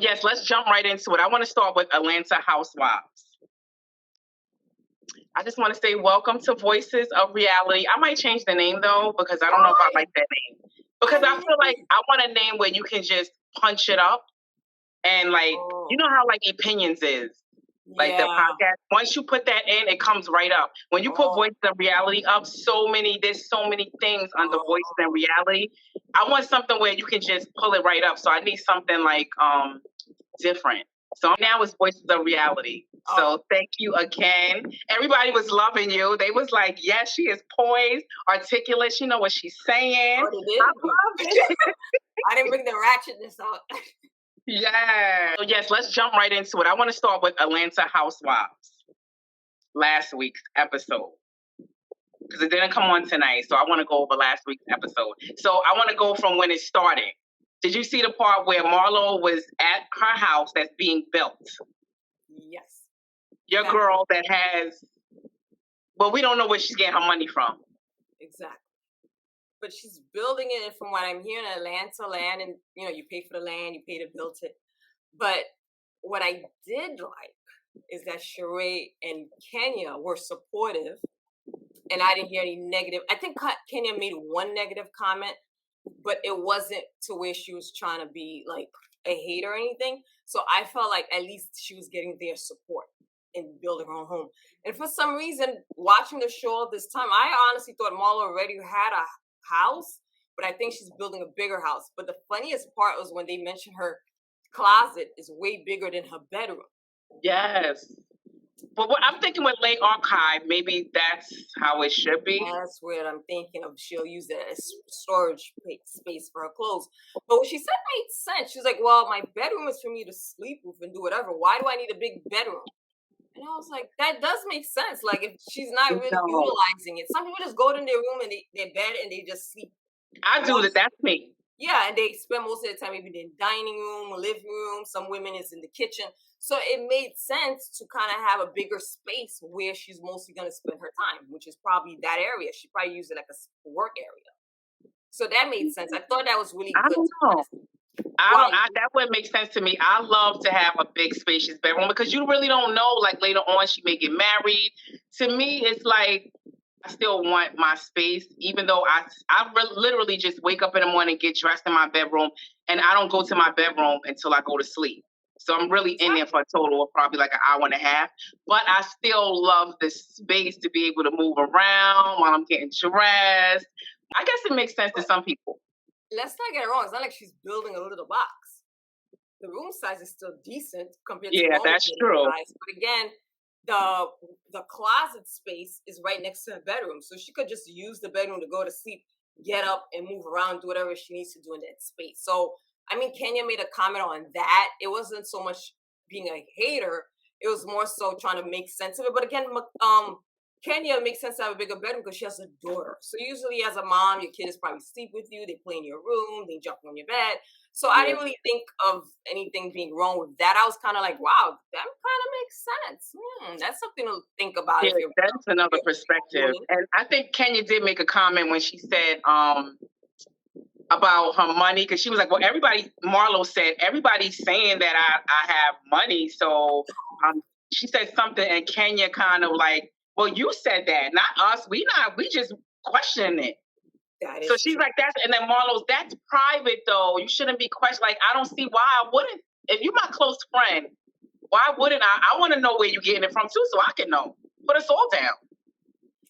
yes, let's jump right into it. I want to start with Atlanta Housewives. I just want to say welcome to Voices of Reality. I might change the name though, because I don't know if I like that name. Because I feel like I want a name where you can just punch it up and you know how Opinions is. Like the podcast, once you put that in, it comes right up. When you put Voices of Reality up, there's so many things under Voices of Reality. I want something where you can just pull it right up. So I need something different. So now it's Voices of Reality. So thank you again. Everybody was loving you. They was like, yes, she is poised, articulate. She know what she's saying. I love it. I didn't bring the ratchetness out. Yeah. So yes, let's jump right into it. I want to start with Atlanta Housewives, last week's episode, because it didn't come on tonight. So I want to go over last week's episode. So I want to go from when it started. Did you see the part where Marlo was at her house that's being built? Yes. Your girl that has, well, we don't know where she's getting her money from. Exactly. But she's building it, and from what I'm hearing, Atlanta land, and you pay for the land, you pay to build it. But what I did like is that Sheree and Kenya were supportive, and I didn't hear any negative. I think Kenya made one negative comment, but it wasn't to where she was trying to be like a hater or anything. So I felt like at least she was getting their support in building her own home. And for some reason, watching the show this time, I honestly thought Marlo already had a house, but I think she's building a bigger house. But the funniest part was when they mentioned her closet is way bigger than her bedroom. Yes. But what I'm thinking with late archive, maybe that's how it should be. That's what I'm thinking of. She'll use it as storage space for her clothes. But what she said made sense. She's like, well, my bedroom is for me to sleep with and do whatever. Why do I need a big bedroom? And I was like, that does make sense. Like, if she's not really utilizing it. Some people just go in their room and their bed and they just sleep. I do that. That's me. Yeah, and they spend most of the time maybe in the dining room, living room. Some women is in the kitchen. So it made sense to kind of have a bigger space where she's mostly going to spend her time, which is probably that area. She probably used it like a work area. So that made sense. I thought that was really good. I don't know. That would make sense to me. I love to have a big spacious bedroom because you really don't know, like later on she may get married. To me, it's like I still want my space, even though I literally just wake up in the morning, get dressed in my bedroom, and I don't go to my bedroom until I go to sleep. So I'm really in there for a total of probably like an hour and a half. But I still love the space to be able to move around while I'm getting dressed. I guess it makes sense to some people. Let's not get it wrong. It's not like she's building a little box. The room size is still decent compared to that's true. Size. But again, the closet space is right next to her bedroom. So she could just use the bedroom to go to sleep, get up and move around, do whatever she needs to do in that space. So, I mean, Kenya made a comment on that. It wasn't so much being a hater. It was more so trying to make sense of it. But again, Kenya makes sense to have a bigger bedroom because she has a daughter. So usually as a mom, your kids probably sleep with you. They play in your room. They jump on your bed. So I didn't really think of anything being wrong with that. I was kind of like, wow, that kind of makes sense. That's something to think about. Yeah, that's another perspective. And I think Kenya did make a comment when she said about her money, because she was like, well, Marlo said, everybody's saying that I have money. So she said something and Kenya kind of like, well, you said that, not us. We just questioning it. So she's like, and then Marlo's, that's private though. You shouldn't be questioning. Like, I don't see why I wouldn't. If you're my close friend, why wouldn't I? I want to know where you're getting it from too, so I can know. Put us all down.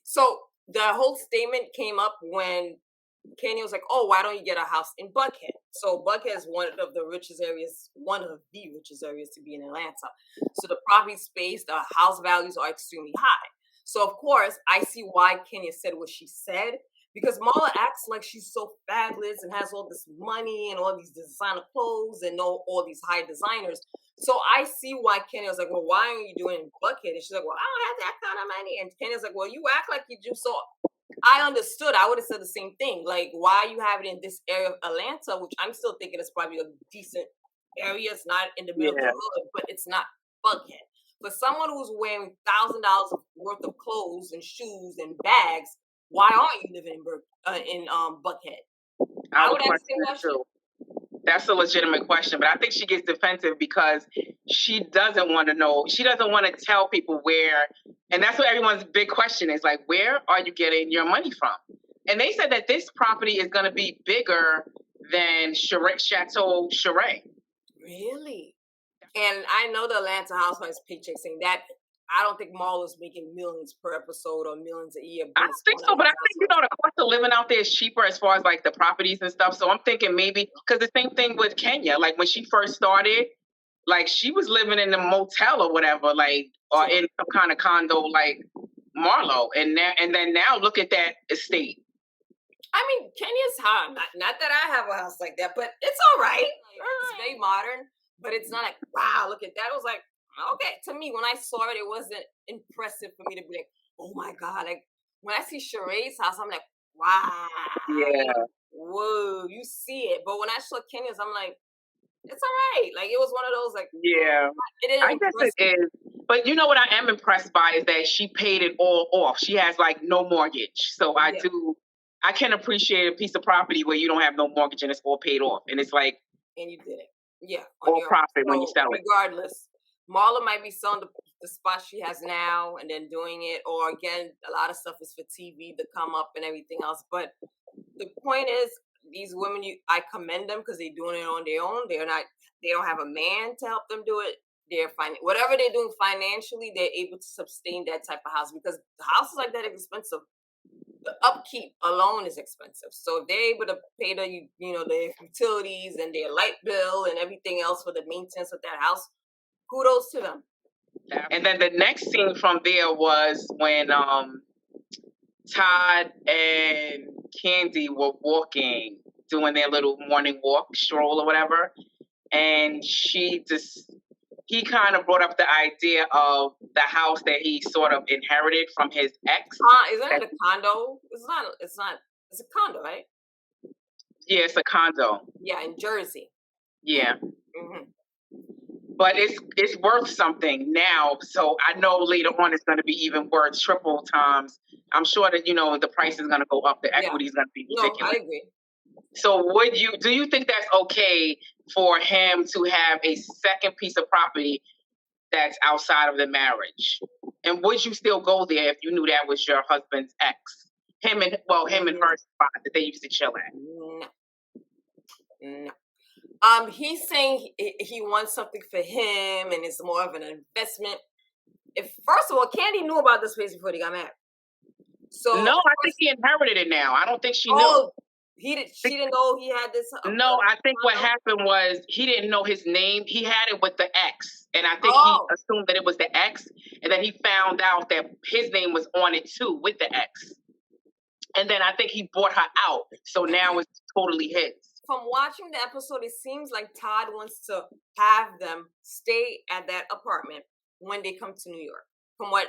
So the whole statement came up when Kenya was like, oh, why don't you get a house in Buckhead? So Buckhead is one of the richest areas to be in Atlanta. So the property space, the house values are extremely high. So of course, I see why Kenya said what she said, because Marla acts like she's so fabulous and has all this money and all these designer clothes and all these high designers. So I see why Kenya was like, well, why are you doing it in Buckhead? And she's like, well, I don't have that kind of money. And Kenya's like, well, you act like you do. So I understood. I would have said the same thing. Like, why you have it in this area of Atlanta, which I'm still thinking is probably a decent area. It's not in the middle of the hood, but it's not Buckhead. For someone who's wearing $1,000 worth of clothes and shoes and bags, why aren't you living in Buckhead? I would ask him that too. That's a legitimate question, but I think she gets defensive because she doesn't want to know. She doesn't want to tell people where, and that's what everyone's big question is like, where are you getting your money from? And they said that this property is going to be bigger than Chateau Sheree. Really? And I know the Atlanta Housewives paycheck saying that. I don't think Marlo's making millions per episode or millions a year. I don't think so, but I think, the cost of living out there is cheaper as far as like the properties and stuff. So I'm thinking maybe, because the same thing with Kenya, like when she first started, like she was living in a motel or whatever, like, or in some kind of condo like Marlo. And then now look at that estate. I mean, Kenya's hot. Not that I have a house like that, but it's all right. It's very modern, but it's not like, wow, look at that. It was like, okay, to me, when I saw it, it wasn't impressive for me to be like, oh my God. Like, when I see Sheree's house, I'm like, wow. Yeah. Whoa, you see it. But when I saw Kenya's, I'm like, it's all right. Like, it was one of those, like, yeah. I guess it is. But you know what I am impressed by is that she paid it all off. She has, like, no mortgage. So I can appreciate a piece of property where you don't have no mortgage and it's all paid off. And it's like... And you did it. Yeah. All profit when you sell it. Regardless. Marla might be selling the spot she has now and then doing it, or again, a lot of stuff is for TV to come up and everything else. But the point is, these women, I commend them because they're doing it on their own. They don't have a man to help them do it. Whatever they're doing financially, they're able to sustain that type of house because houses like that are expensive. The upkeep alone is expensive. So if they're able to pay their utilities and their light bill and everything else for the maintenance of that house, kudos to them. And then the next scene from there was when Todd and Kandi were walking, doing their little morning walk, stroll or whatever. And he kind of brought up the idea of the house that he sort of inherited from his ex. Isn't it a condo? It's a condo, right? Yeah, it's a condo. Yeah, in Jersey. Yeah. Mm-hmm. But it's worth something now. So I know later on it's going to be even worth triple times. I'm sure that, the price is going to go up. The equity is going to be ridiculous. No, I agree. So do you think that's okay for him to have a second piece of property that's outside of the marriage? And would you still go there if you knew that was your husband's ex? Him and her spot that they used to chill at? No. He's saying he wants something for him and it's more of an investment. First of all, Kandi knew about this place before they got married. So no, I think he inherited it now. I don't think she knew. She didn't know he had this. No, I think what happened was he didn't know his name. He had it with the ex. And I think he assumed that it was the ex. And then he found out that his name was on it too with the ex. And then I think he bought her out. So now it's totally his. From watching the episode, it seems like Todd wants to have them stay at that apartment when they come to New York. From what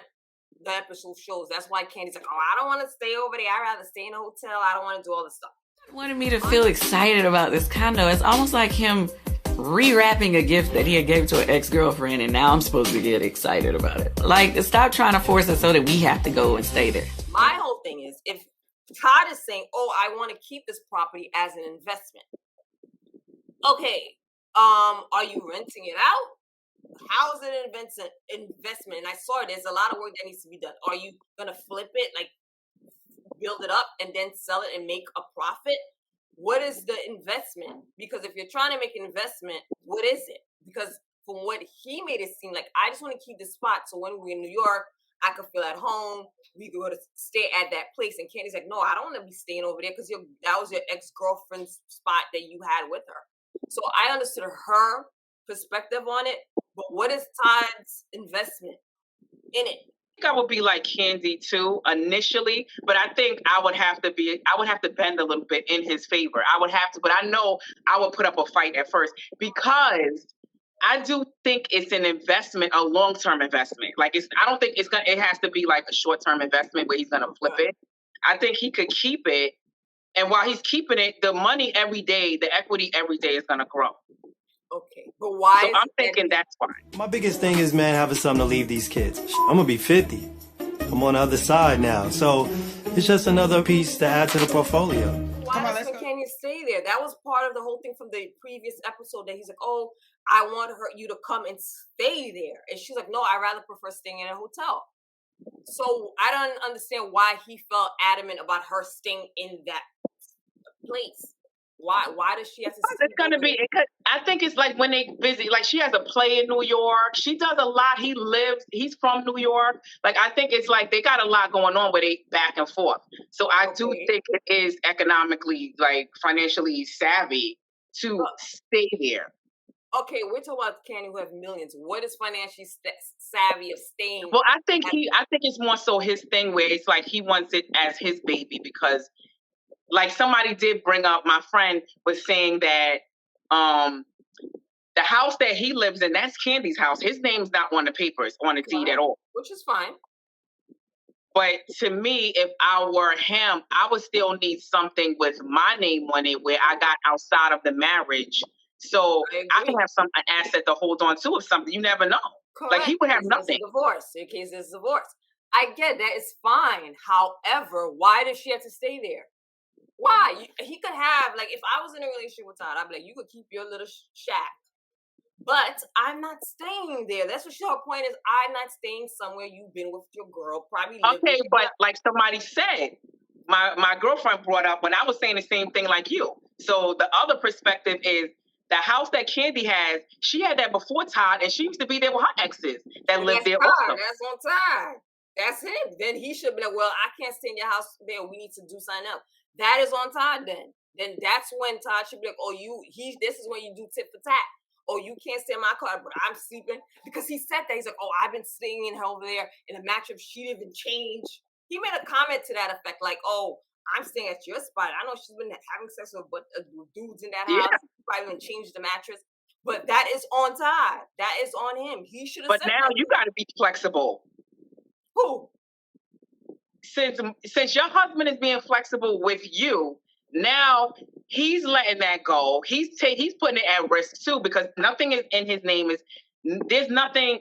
the episode shows. That's why Kandi's like, I don't want to stay over there. I'd rather stay in a hotel. I don't want to do all this stuff. Wanted me to feel excited about this condo. It's almost like him rewrapping a gift that he had gave to an ex-girlfriend, and now I'm supposed to get excited about it. Like, stop trying to force it so that we have to go and stay there. My whole thing is, if Todd is saying, I want to keep this property as an investment. Okay, are you renting it out? How is it an investment? And I saw there's a lot of work that needs to be done. Are you going to flip it, like build it up and then sell it and make a profit? What is the investment? Because if you're trying to make an investment, what is it? Because from what he made it seem like, I just want to keep this spot so when we're in New York, I could feel at home. We could go to stay at that place. And Kandi's like, no, I don't want to be staying over there because that was your ex-girlfriend's spot that you had with her. So I understood her perspective on it. But what is Todd's investment in it? I think I would be like Kandi too initially, but I think I would have to bend a little bit in his favor. I would have to, but I know I would put up a fight at first because I do think it's an investment, a long-term investment. Like I don't think it has to be like a short-term investment where he's going to flip it. I think he could keep it. And while he's keeping it, the money every day, the equity every day is going to grow. Okay, but why? So I'm thinking that's fine. My biggest thing is, man, having something to leave these kids. I'm going to be 50. I'm on the other side now. So it's just another piece to add to the portfolio. Why doesn't Kenya stay there. That was part of the whole thing from the previous episode that he's like, oh, I want you to come and stay there. And she's like, no, I rather prefer staying in a hotel. So I don't understand why he felt adamant about her staying in that place. Why does she have to? It's gonna be. I think it's like when they visit. Like she has a play in New York. She does a lot. He's from New York. Like I think it's like they got a lot going on where they back and forth. So I do think it is economically, like financially savvy to stay there. Okay, we're talking about Kandi who have millions. What is financially savvy of staying? Well, I think it's more so his thing where it's like he wants it as his baby because. Like somebody did bring up, my friend was saying that the house that he lives in, that's Kandi's house. His name's not on the papers, on the deed at all. Which is fine. But to me, if I were him, I would still need something with my name on it where I got outside of the marriage. So I can have an asset to hold on to or something. You never know. Correct. Like he would have nothing. Divorce. In case there's divorce. I get that. It's fine. However, why does she have to stay there? Why? He could have, like, if I was in a relationship with Todd, I'd be like, you could keep your little shack. But I'm not staying there. That's what her point is. I'm not staying somewhere you've been with your girl. Probably. Okay, but like somebody said, my girlfriend brought up when I was saying the same thing like you. So the other perspective is the house that Kandi has, she had that before Todd, and she used to be there with her exes that lived there also. That's on Todd. That's him. Then he should be like, well, I can't stay in your house there. We need to do something else. That is on Todd then. Then that's when Todd should be like, oh, this is when you do tit for tat. Oh, you can't stay in my car, but I'm sleeping. Because he said that. He's like, oh, I've been staying in her over there in a mattress. She didn't even change. He made a comment to that effect, like, oh, I'm staying at your spot. I know she's been having sex with dudes in that house. She probably even changed the mattress. But that is on Todd. That is on him. He should have said that. But now you got to be flexible. Who? Since your husband is being flexible with you, now he's letting that go. He's putting it at risk too because nothing is in his name. There's nothing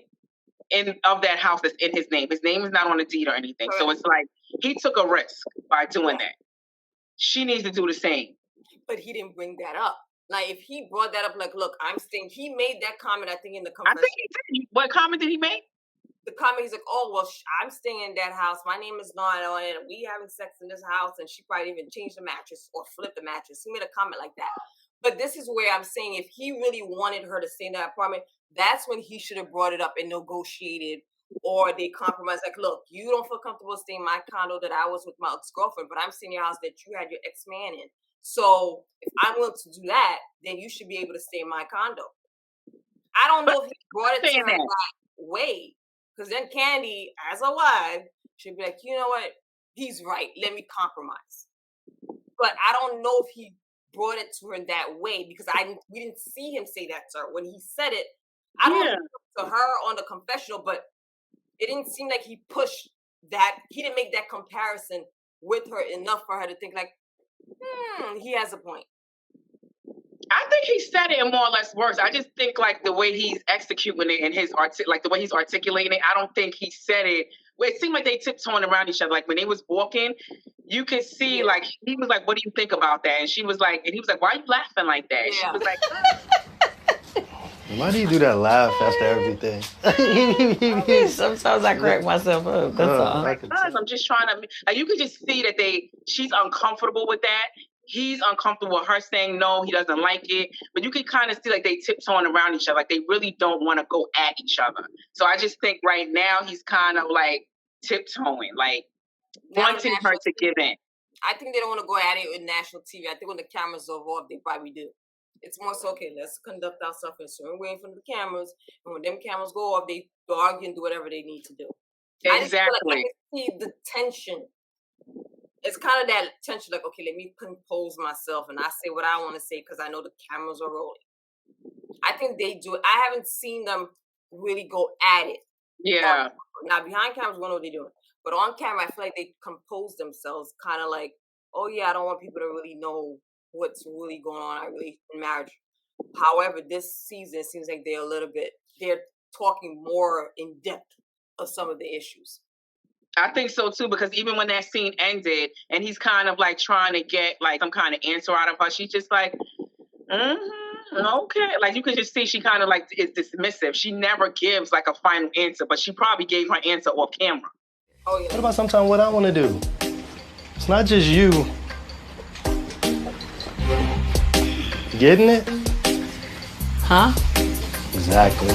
of that house that's in his name. His name is not on the deed or anything. Correct. So it's like he took a risk by doing that. She needs to do the same. But he didn't bring that up. Like if he brought that up, like, look, I'm staying. He made that comment. I think in the confession. I think he did. What comment did he make? The comment, he's like, oh, well, I'm staying in that house. My name is not on it. We having sex in this house. And she probably even changed the mattress or flipped the mattress. He made a comment like that. But this is where I'm saying if he really wanted her to stay in that apartment, that's when he should have brought it up and negotiated or they compromised. Like, look, you don't feel comfortable staying in my condo that I was with my ex-girlfriend, but I'm staying in your house that you had your ex-man in. So if I'm willing to do that, then you should be able to stay in my condo. I don't know if he brought it to her that way. Because then Kandi, as a wife, should be like, you know what? He's right. Let me compromise. But I don't know if he brought it to her in that way because we didn't see him say that to her. When he said it, I don't know if it was to her on the confessional, but it didn't seem like he pushed that. He didn't make that comparison with her enough for her to think like, he has a point. I think he said it in more or less words. I just think like the way he's executing it and the way he's articulating it, I don't think he said it. It seemed like they tiptoeing around each other. Like when they was walking, you could see like he was like, "What do you think about that?" And she was like, and he was like, "Why are you laughing like that?" Yeah. She was like, "Why do you do that laugh after everything?" Sometimes I crack myself up. That's all. I'm just trying to. Like, you could just see that she's uncomfortable with that. He's uncomfortable with her saying no, he doesn't like it. But you can kind of see like they tiptoeing around each other. Like they really don't want to go at each other. So I just think right now he's kind of like tiptoeing, like wanting her to give in. I think they don't want to go at it with national TV. I think when the cameras are off, they probably do. It's more so, okay, let's conduct ourselves in a certain way in front of the cameras. And when them cameras go off, they argue and do whatever they need to do. Exactly. I see the tension. It's kind of that tension, like, okay, let me compose myself and I say what I want to say because I know the cameras are rolling. I think they do it. I haven't seen them really go at it. Yeah. Now, behind cameras, we know what they're doing. But on camera, I feel like they compose themselves kind of like, oh, yeah, I don't want people to really know what's really going on in marriage. However, this season, it seems like they're talking more in depth of some of the issues. I think so too, because even when that scene ended and he's kind of like trying to get like some kind of answer out of her, she's just like, okay. Like you can just see she kind of like is dismissive. She never gives like a final answer, but she probably gave her answer off camera. Oh yeah. What about sometimes what I want to do? It's not just you. Getting it? Huh? Exactly.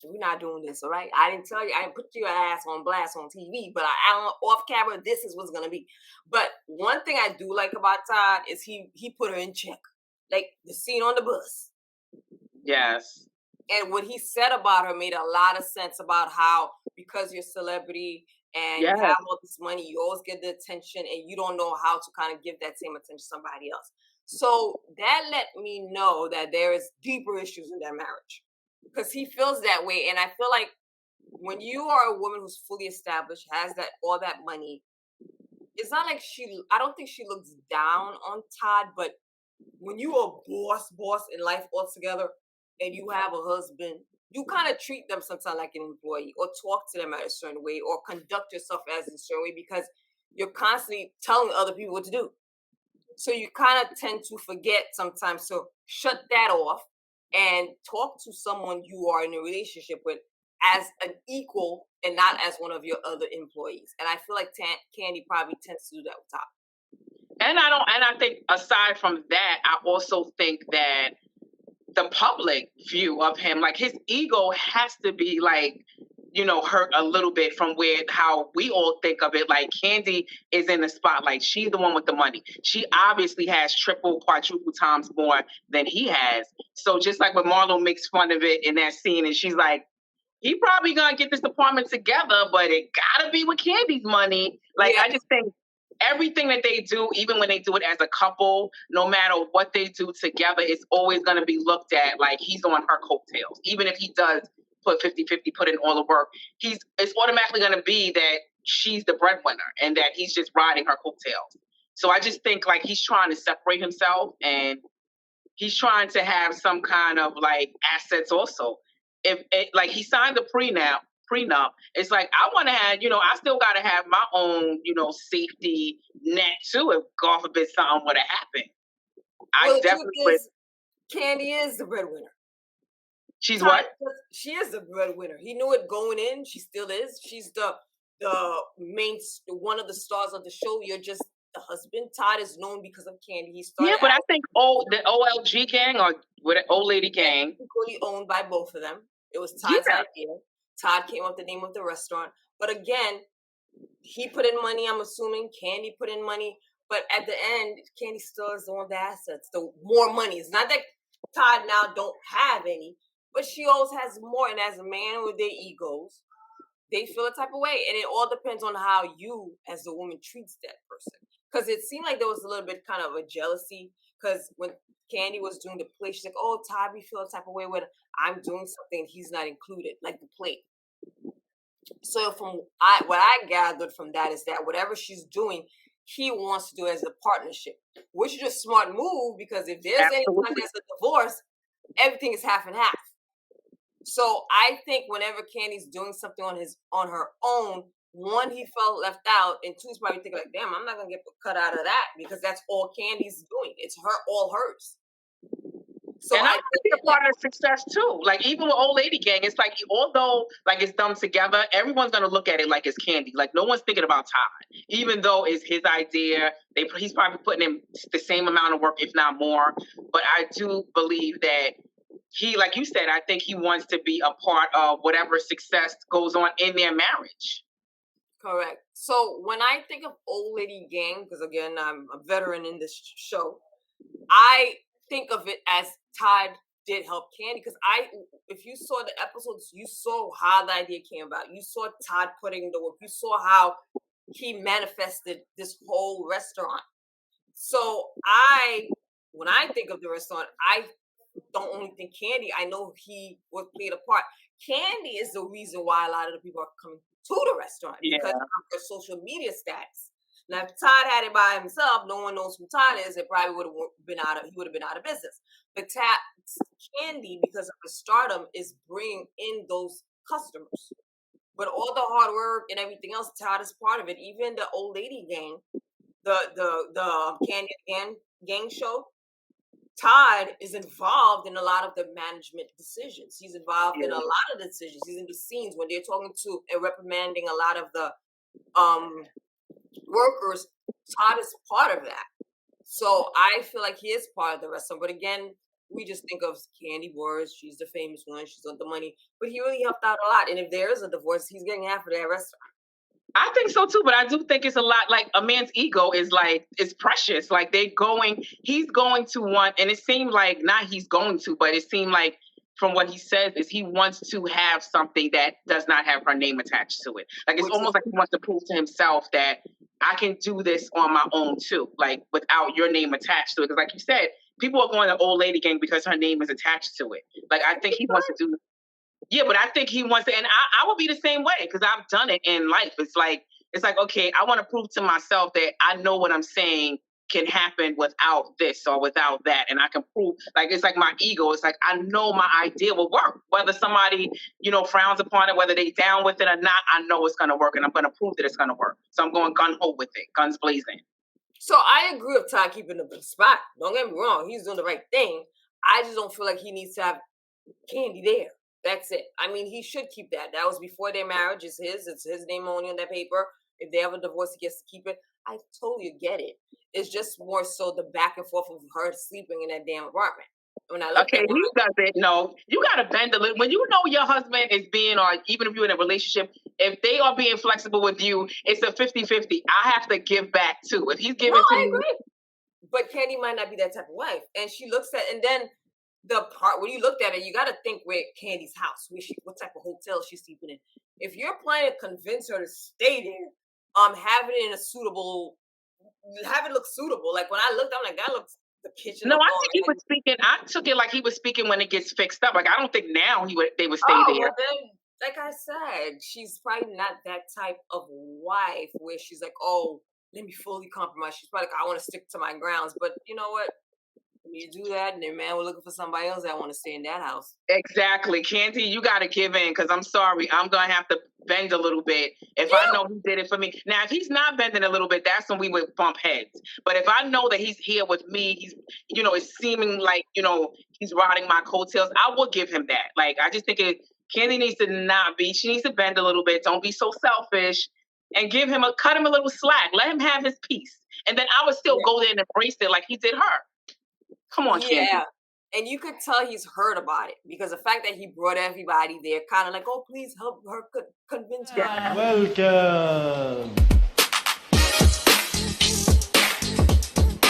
We're not doing this, all right? I didn't tell you, I didn't put your ass on blast on TV, but I don't off camera, this is what's gonna be. But one thing I do like about Todd is he put her in check. Like the scene on the bus. Yes. And what he said about her made a lot of sense about how because you're a celebrity and you have all this money, you always get the attention and you don't know how to kind of give that same attention to somebody else. So that let me know that there is deeper issues in their marriage. Because he feels that way. And I feel like when you are a woman who's fully established, has that all that money, it's not like I don't think she looks down on Todd, but when you are boss in life altogether and you have a husband, you kind of treat them sometimes like an employee or talk to them at a certain way or conduct yourself as a certain way because you're constantly telling other people what to do. So you kind of tend to forget sometimes to shut that off and talk to someone you are in a relationship with as an equal and not as one of your other employees. And I feel like Kandi probably tends to do that with Todd. And I think aside from that, I also think that the public view of him, like his ego has to be like, hurt a little bit from how we all think of it. Like Kandi is in the spotlight. She's the one with the money. She obviously has triple, quadruple times more than he has. So just like when Marlo makes fun of it in that scene and she's like, he probably gonna get this apartment together, but it gotta be with Kandi's money. Like, I just think everything that they do, even when they do it as a couple, no matter what they do together, it's always gonna be looked at like he's on her coattails. Even if he does put 50-50, put in all the work, it's automatically gonna be that she's the breadwinner and that he's just riding her coattails. So I just think like he's trying to separate himself and he's trying to have some kind of like assets also. Like he signed the prenup, it's like I want to have, I still got to have my own, safety net too if God forbid something would have happened. I definitely. Kandi is the breadwinner. She's what? She is the breadwinner. He knew it going in. She still is. She's the main, one of the stars of the show. You're just the husband. Todd is known because of Kandi. He started. Yeah, but I think the OLG gang or the old lady gang, equally owned by both of them. It was Todd's idea. Todd came up with the name of the restaurant. But again, he put in money, I'm assuming. Kandi put in money. But at the end, Kandi still is the one with the assets. The more money. It's not that Todd now don't have any, but she always has more. And as a man with their egos, they feel a type of way. And it all depends on how you, as the woman, treats that person. Because it seemed like there was a little bit kind of a jealousy. Because when Kandi was doing the plate, she's like, oh, Todd, we feel a type of way when I'm doing something he's not included, like the plate. So from what I gathered from that is that whatever she's doing, he wants to do as a partnership, which is a smart move because if there's any time there's a divorce, everything is half and half. So I think whenever Kandi's doing something on her own, one, he felt left out, and two, he's probably thinking like, damn, I'm not gonna get cut out of that because that's all Kandi's doing. It's all hers. So and I think it's a part of success too. Like even with Old Lady Gang, it's like although like it's done together, everyone's gonna look at it like it's Kandi. Like no one's thinking about Todd, even though it's his idea. He's probably putting in the same amount of work, if not more. But I do believe that he, like you said, I think he wants to be a part of whatever success goes on in their marriage. Correct. So when I think of Old Lady Gang, because again, I'm a veteran in this show, I think of it as Todd did help Kandi. Because if you saw the episodes, you saw how the idea came about. You saw Todd putting in the work. You saw how he manifested this whole restaurant. So when I think of the restaurant, I don't only think Kandi. I know he was played a part. Kandi is the reason why a lot of the people are coming to the restaurant because of her social media stats. Now, if Todd had it by himself, no one knows who Todd is. It probably would have been out of business. But Kandi, because of his stardom, is bringing in those customers. But all the hard work and everything else, Todd is part of it. Even the old lady gang, the Canyon gang show, Todd is involved in a lot of the management decisions. He's involved in a lot of the decisions. He's in the scenes when they're talking to and reprimanding a lot of the workers. Todd is part of that. So I feel like he is part of the restaurant. But again, we just think of Kandi Burris. She's the famous one. She's got the money. But he really helped out a lot. And if there is a divorce, he's getting half of that restaurant. I think so too, but I do think it's a lot. Like a man's ego is precious. Like he's going to want, and it seemed like not he's going to, but it seemed like from what he says is he wants to have something that does not have her name attached to it. Like it's almost like he wants to prove to himself that I can do this on my own too, like without your name attached to it. Because like you said, people are going to old lady gang because her name is attached to it. Like I think he wants to do. Yeah, but I think he wants to, and I will be the same way because I've done it in life. It's like, okay, I want to prove to myself that I know what I'm saying can happen without this or without that. And I can prove, like, it's like my ego. It's like, I know my idea will work. Whether somebody, frowns upon it, whether they down with it or not, I know it's going to work and I'm going to prove that it's going to work. So I'm going gun-ho with it, guns blazing. So I agree with Todd keeping the spot. Don't get me wrong. He's doing the right thing. I just don't feel like he needs to have Kandi there. That's it. I mean, he should keep that. That was before their marriage. It's his name only on that paper. If they have a divorce, he gets to keep it. I totally get it. It's just more so the back and forth of her sleeping in that damn apartment. When I look he doesn't. No, you got to bend a little. When you know your husband is being, or even if you're in a relationship, if they are being flexible with you, it's a 50-50. I have to give back too. If he's giving to me. Agree. But Kandi might not be that type of wife. And she looks at, and then the part when you looked at it, you got to think where Kandi's house, what type of hotel she's sleeping in. If you're planning to convince her to stay there, have it in a suitable, have it look suitable. Like when I looked, I'm like, that looks the kitchen. No, I think he was speaking. I took it like he was speaking when it gets fixed up. Like I don't think now they would stay there. Well then, like I said, she's probably not that type of wife where she's like, oh, let me fully compromise. She's probably like, I want to stick to my grounds. But you know what? You do that, and their man was looking for somebody else that want to stay in that house. Exactly, Kandi, you got to give in because I'm sorry, I'm gonna have to bend a little bit if I know he did it for me. Now, if he's not bending a little bit, that's when we would bump heads. But if I know that he's here with me, he's, it's seeming like he's riding my coattails, I will give him that. Like I just think Kandi needs to not be. She needs to bend a little bit. Don't be so selfish, and cut him a little slack. Let him have his piece, and then I would still go there and embrace it like he did her. Come on, Kandi. Yeah, and you could tell he's hurt about it because the fact that he brought everybody there, kind of like, oh, please help her convince her. Welcome.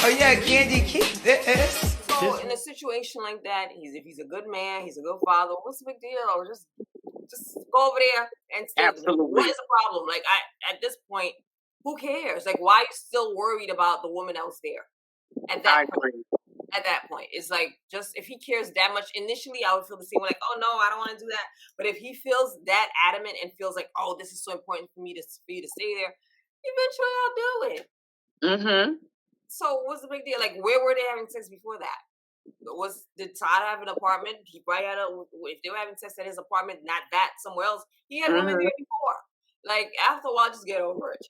Oh yeah, Kandi, keep this. So in a situation like that, if he's a good man, he's a good father. What's the big deal? Just go over there and stay. Absolutely. What is the problem? Like at this point, who cares? Like, why are you still worried about the woman that was there? At that point, it's like, just if he cares that much, initially I would feel the same way, like, oh no, I don't want to do that. But if he feels that adamant and feels like, oh, this is so important for you to stay there, eventually I'll do it. Mm-hmm. So what's the big deal? Like, where were they having sex before that? Did Todd have an apartment? He probably had if they were having sex at his apartment, not that, somewhere else, he had women there before. Like, after a while, just get over it.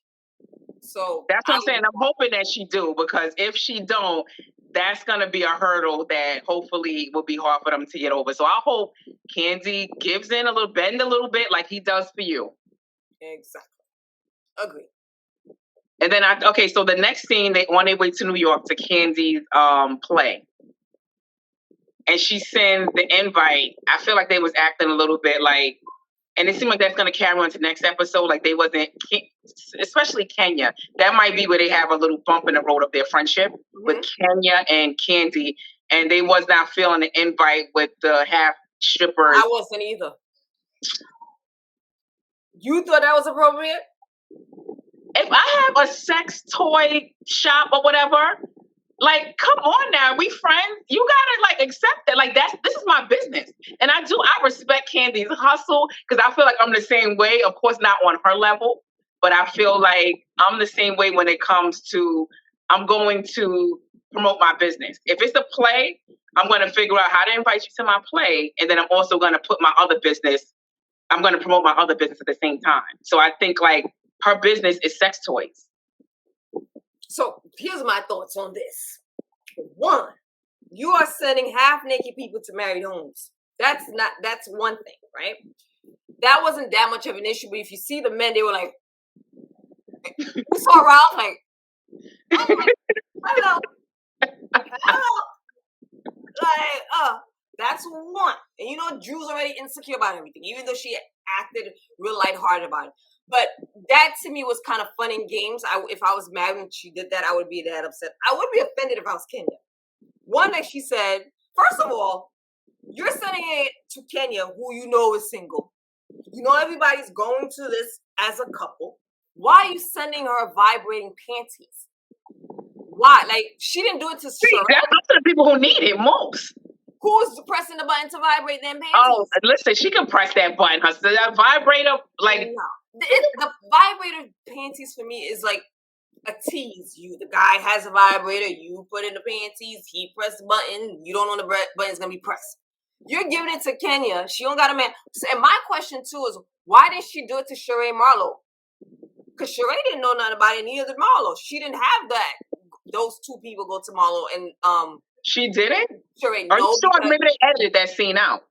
So that's what I'm saying. I'm hoping that she do, because if she don't, that's going to be a hurdle that hopefully will be hard for them to get over. So I hope Kandi gives in bend a little bit like he does for you. Exactly. Agree. And then, so the next scene, they on their way to New York to Kandi's play. And she sends the invite. I feel like they was acting a little bit like, and it seemed like that's going to carry on to the next episode. Like they wasn't, especially Kenya. That might be where they have a little bump in the road of their friendship with Kenya and Kandi. And they was not feeling the invite with the half strippers. I wasn't either. You thought that was appropriate? If I have a sex toy shop or whatever, like, come on now, we friends. You gotta accept that. Like this is my business, and I respect Kandi's hustle because I feel like I'm the same way. Of course, not on her level, but I feel like I'm the same way when it comes to I'm going to promote my business. If it's a play, I'm going to figure out how to invite you to my play, and then I'm also going to put my other business. I'm going to promote my other business at the same time. So I think like her business is sex toys. So here's my thoughts on this. One, you are sending half naked people to married homes. That's one thing, right? That wasn't that much of an issue, but if you see the men, they were like, you saw Ralph, like, hello. Like, that's one. And you know, Drew's already insecure about everything, even though she acted real lighthearted about it. But that to me was kind of fun in games. If I was married and she did that, I would be that upset. I would be offended if I was Kenya. One, that she said, first of all, you're sending it to Kenya, who you know is single. You know everybody's going to this as a couple. Why are you sending her vibrating panties? Why? Like, she didn't do it to Sheree. That's the people who need it most. Who's pressing the button to vibrate them panties? Oh, listen, she can press that button. That vibrator, like... No. The vibrator panties for me is like a tease. The guy has a vibrator, you put in the panties, he press the button, you don't know the button's gonna be pressed. You're giving it to Kenya, she don't got a man. And my question too is, why didn't she do it to Sheree and Marlo? Because Sheree didn't know nothing about it, neither did Marlo. She didn't have that. Those two people go to Marlo and She didn't? Sheree, Are you sure maybe they edited that scene out?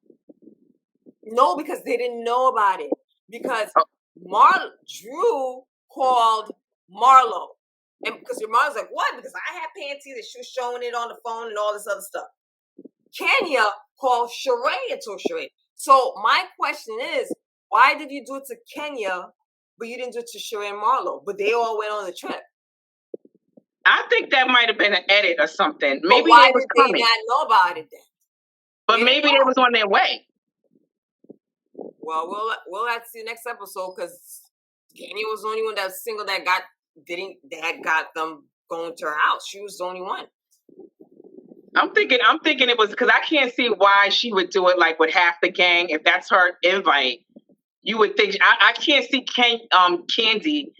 No, because they didn't know about it. Because Drew called Marlo. And because your mom's like, what? Because I had panties and she was showing it on the phone and all this other stuff. Kenya called Sheree and told Sheree. So my question is, why did you do it to Kenya, but you didn't do it to Sheree and Marlo? But they all went on the trip. I think that might have been an edit or something. Maybe why did they not know about it then? But maybe it was on their way. Well, we'll have to see the next episode because Kandi was the only one that was single that got them going to her house. She was the only one. I'm thinking it was because I can't see why she would do it like with half the gang. If that's her invite, you would think I can't see Kandi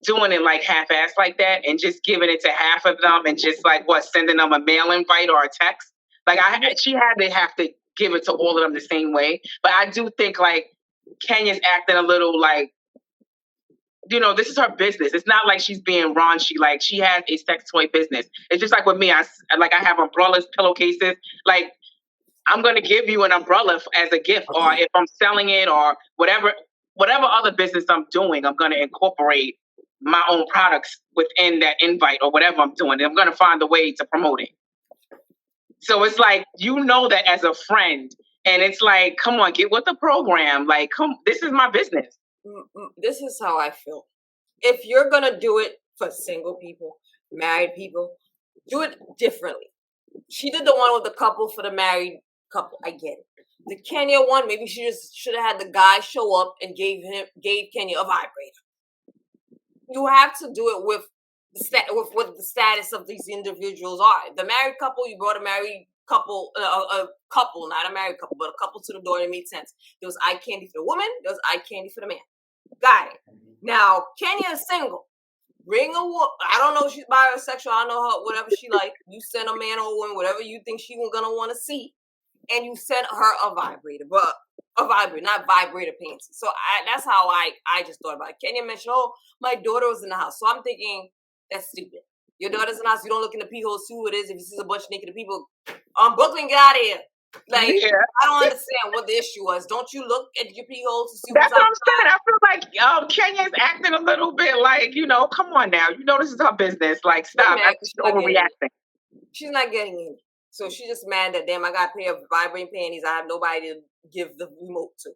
doing it like half-assed like that and just giving it to half of them and just like sending them a mail invite or a text. Like she had to have to give it to all of them the same way. But I do think like Kenya's acting a little like, you know, this is her business. It's not like she's being raunchy. Like she has a sex toy business. It's just like with me. I have umbrellas, pillowcases. Like I'm going to give you an umbrella as a gift, or if I'm selling it or whatever other business I'm doing, I'm going to incorporate my own products within that invite or whatever I'm doing. And I'm going to find a way to promote it. So it's like, you know that as a friend, and it's like, come on, get with the program. Like, this is my business. This is how I feel. If you're going to do it for single people, married people, do it differently. She did the one with the couple for the married couple. I get it. The Kenya one, maybe she just should have had the guy show up and gave Kenya a vibrator. You have to do it with what the status of these individuals are. The married couple, you brought a married couple, a couple, not a married couple, but a couple to the door. It made sense. There was eye candy for the woman. There was eye candy for the man. Got it. Now, Kenya is single. Bring a woman. I don't know if she's bisexual. I don't know her, whatever she like. You send a man or a woman, whatever you think she's going to want to see. And you send her a vibrator. But a vibrator, not vibrator pants. So that's how I just thought about it. Kenya mentioned, my daughter was in the house. So I'm thinking, that's stupid. Your daughter's in the house. You don't look in the pee hole, see who it is. If you see a bunch of naked people, Brooklyn, get out of here. Like, I don't understand what the issue was. Don't you look at your pee hole to see what's outside? That's what I'm saying. I feel like Kenya's acting a little bit like, you know, come on now. You know this is her business. Like, stop. She's overreacting. She's not getting in. So she's just mad that, damn, I got a pair of vibrating panties. I have nobody to give the remote to.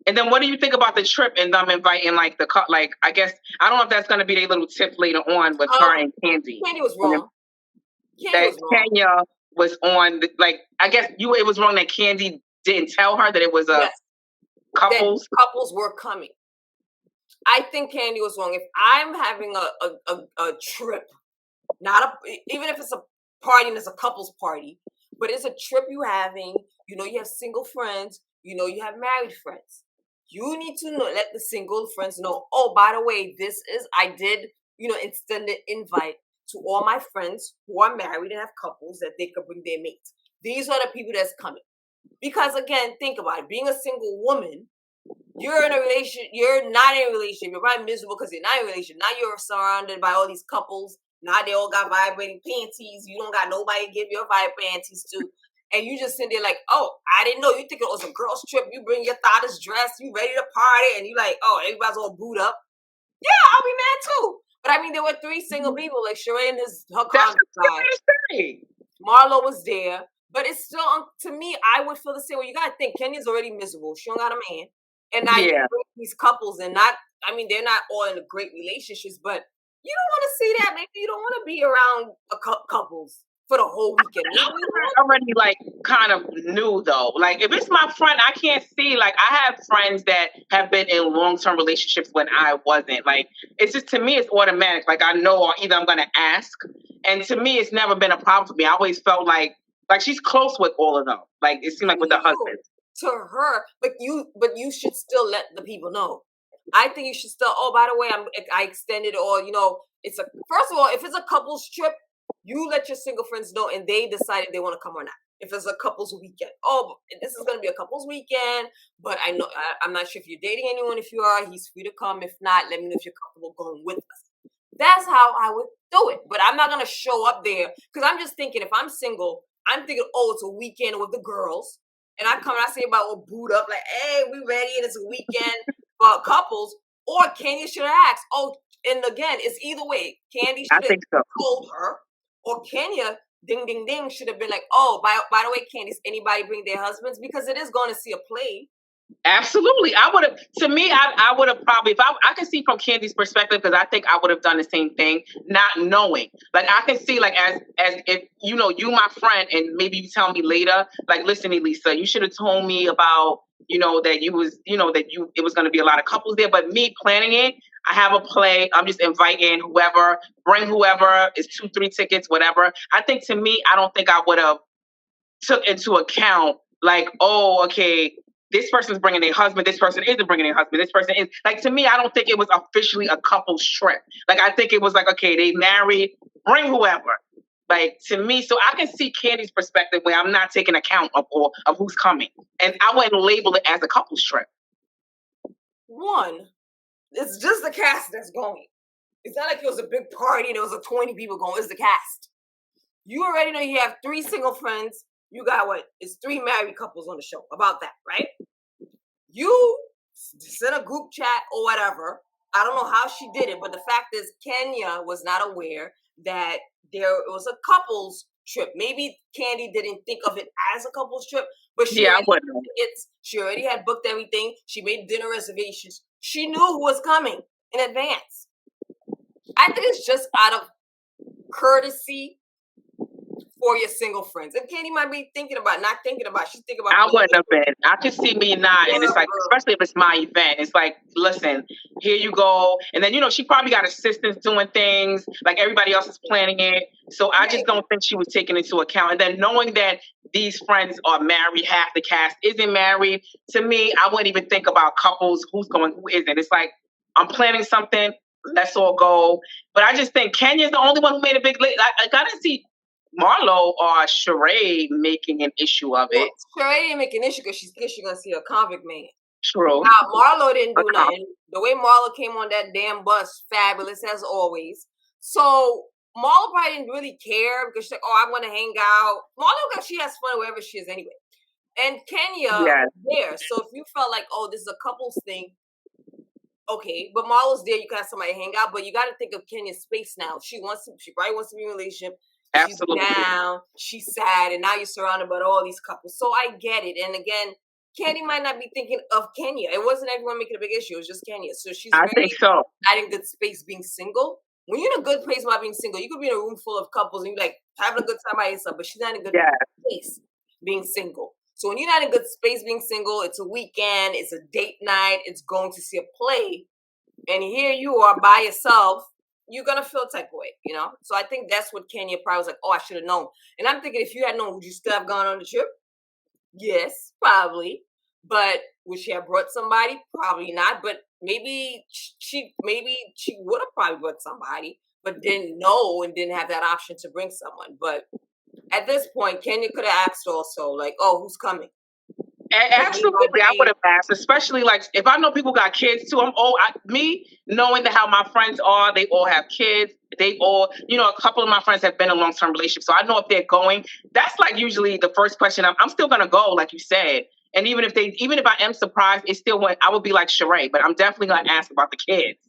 And then what do you think about the trip and them inviting I guess, I don't know if that's going to be their little tip later on with her and Kandi. Kandi was wrong. Kenya was on, I guess it was wrong that Kandi didn't tell her that it was couples. That couples were coming. I think Kandi was wrong. If I'm having a trip, even if it's a party and it's a couples party, but it's a trip you having, you know, you have single friends, you know, you have married friends. you need to know, let the single friends know, oh, by the way, I did, extend an invite to all my friends who are married and have couples that they could bring their mates. These are the people that's coming. Because again, think about it. Being a single woman, you're in a relationship, you're not in a relationship, you're probably miserable because you're not in a relationship. Now you're surrounded by all these couples. Now they all got vibrating panties. You don't got nobody to give your vibrating panties to. And you just sit there like, oh, I didn't know. You think it was a girl's trip. You bring your thoughter's dress. You ready to party. And you like, oh, everybody's all booed up. Yeah, I'll be mad too. But I mean, there were 3 single people, like Sheree and her condo guy. Marlo was there. But it's still, to me, I would feel the same way. You got to think, Kenya's already miserable. She don't got a man. And now you bring these couples and they're not all in a great relationships, but you don't want to see that. Maybe you don't want to be around couples for the whole weekend. I already kind of knew though. Like if it's my friend, I can't see. Like I have friends that have been in long-term relationships when I wasn't. Like it's just, to me, it's automatic. Like I know, or either I'm gonna ask. And to me, it's never been a problem for me. I always felt like she's close with all of them. Like it seemed like with the husband. To her, but you should still let the people know. I think you should still. Oh, by the way, I extended, or it's first of all, if it's a couples trip, you let your single friends know, and they decide if they want to come or not. If it's a couples weekend, oh, this is going to be a couples weekend, but I'm not sure if you're dating anyone. If you are, he's free to come. If not, let me know if you're comfortable going with us. That's how I would do it. But I'm not going to show up there because I'm just thinking, if I'm single, I'm thinking, oh, it's a weekend with the girls. And I come and I say about all booed up, like, hey, we ready, and it's a weekend for couples. Or Kandi should have asked. Oh, and again, it's either way. Kandi should have told her, or Kenya, ding, ding, ding, should have been like, oh, by the way, Kandi, does anybody bring their husbands? Because it is going to see a play. Absolutely. I would have, to me, I would have probably, if I can see from Kandi's perspective, because I think I would have done the same thing, not knowing. Like I can see, like, as if, you my friend, and maybe you tell me later, like, listen, Elisa, you should have told me about, that you was, it was going to be a lot of couples there. But me planning it, I have a play. I'm just inviting whoever, bring whoever, it's 2-3 tickets, whatever. I think, to me, I don't think I would have took into account, like, oh, okay, this person's bringing their husband, this person isn't bringing their husband, this person is. Like, to me, I don't think it was officially a couple's trip. Like, I think it was like, okay, they married, bring whoever. Like, to me, so I can see Kandi's perspective where I'm not taking account of who's coming. And I wouldn't label it as a couple's trip. One, it's just the cast that's going. It's not like it was a big party and there was 20 people going. It's the cast. You already know you have 3 single friends. You got it's 3 married couples on the show. About that, right? You sent a group chat or whatever. I don't know how she did it, but the fact is Kenya was not aware that there was a couples trip. Maybe Kandi didn't think of it as a couples trip, but she already had booked everything. She made dinner reservations. She knew who was coming in advance. I think it's just out of courtesy for your single friends. And Kandi might be not thinking about. She's thinking about. I wouldn't have been. I could see me not. And it's like, especially if it's my event, it's like, listen, here you go. And then, she probably got assistants doing things, like everybody else is planning it. So I just don't think she was taking into account. And then knowing that these friends are married, half the cast isn't married, to me, I wouldn't even think about couples, who's going, who isn't. It's like, I'm planning something, let's all go. But I just think Kenya's the only one who made a big, I didn't see Marlo or Sheree making an issue of it. Sheree didn't make an issue because she's going to see a convict man. True. Now, Marlo didn't do nothing. The way Marlo came on that damn bus, fabulous as always. So Marlo probably didn't really care because she's like, oh, I want to hang out. Marlo, she has fun wherever she is anyway. And Kenya was there. So if you felt like, oh, this is a couples thing, okay. But Marlo's there, you can have somebody hang out. But you got to think of Kenya's space now. She probably wants to be in a relationship. Absolutely. She's down, she's sad, and now you're surrounded by all these couples. So I get it. And again, Kandi might not be thinking of Kenya. It wasn't everyone making a big issue. It was just Kenya. So she's I think so. Not in good space being single. When you're in a good place about being single, you could be in a room full of couples and you're like having a good time by yourself, but she's not in a good place being single. So when you're not in a good space being single, it's a weekend, it's a date night, it's going to see a play, and here you are by yourself. You're going to feel type of way, So I think that's what Kenya probably was like, oh, I should have known. And I'm thinking, if you had known, would you still have gone on the trip? Yes, probably. But would she have brought somebody? Probably not. But maybe she would have probably brought somebody, but didn't know and didn't have that option to bring someone. But at this point, Kenya could have asked also, like, "Oh, who's coming?" Absolutely, I would have asked, especially like if I know people got kids too. Me knowing how my friends are, they all have kids. They all, a couple of my friends have been in long-term relationships, so I know if they're going. That's like usually the first question. I'm still gonna go, like you said. And even if I am surprised, it's still I would be like Sheree, but I'm definitely gonna ask about the kids.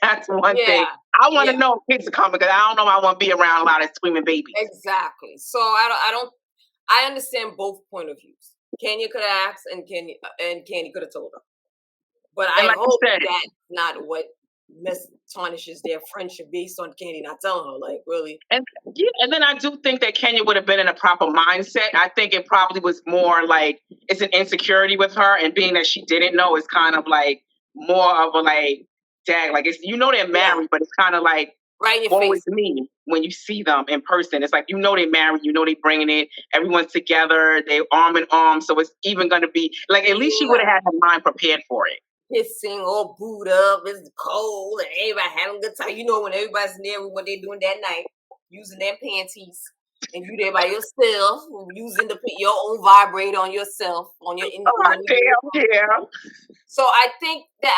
That's one thing. I want to know if kids are coming because I don't know. I want to be around a lot of screaming babies. Exactly. So I understand both point of views. Kenya could have asked, and Kandi could have told her. But I hope that's not what tarnishes their friendship based on Kandi not telling her. Like, really. And then I do think that Kenya would have been in a proper mindset. I think it probably was more like it's an insecurity with her, and being that she didn't know is kind of like more of a like, dang, like it's they're married, but it's kind of like right in your face. Me when you see them in person. It's like they're married, they're bringing it. Everyone's together, they arm in arm. So it's even going to be like at least she would have had her mind prepared for it. Hissing, all booed up, it's cold, and everybody having a good time. When everybody's there, what they're doing that night, using their panties, and you there by yourself, using your own vibrator on yourself, on your. Damn. So I think that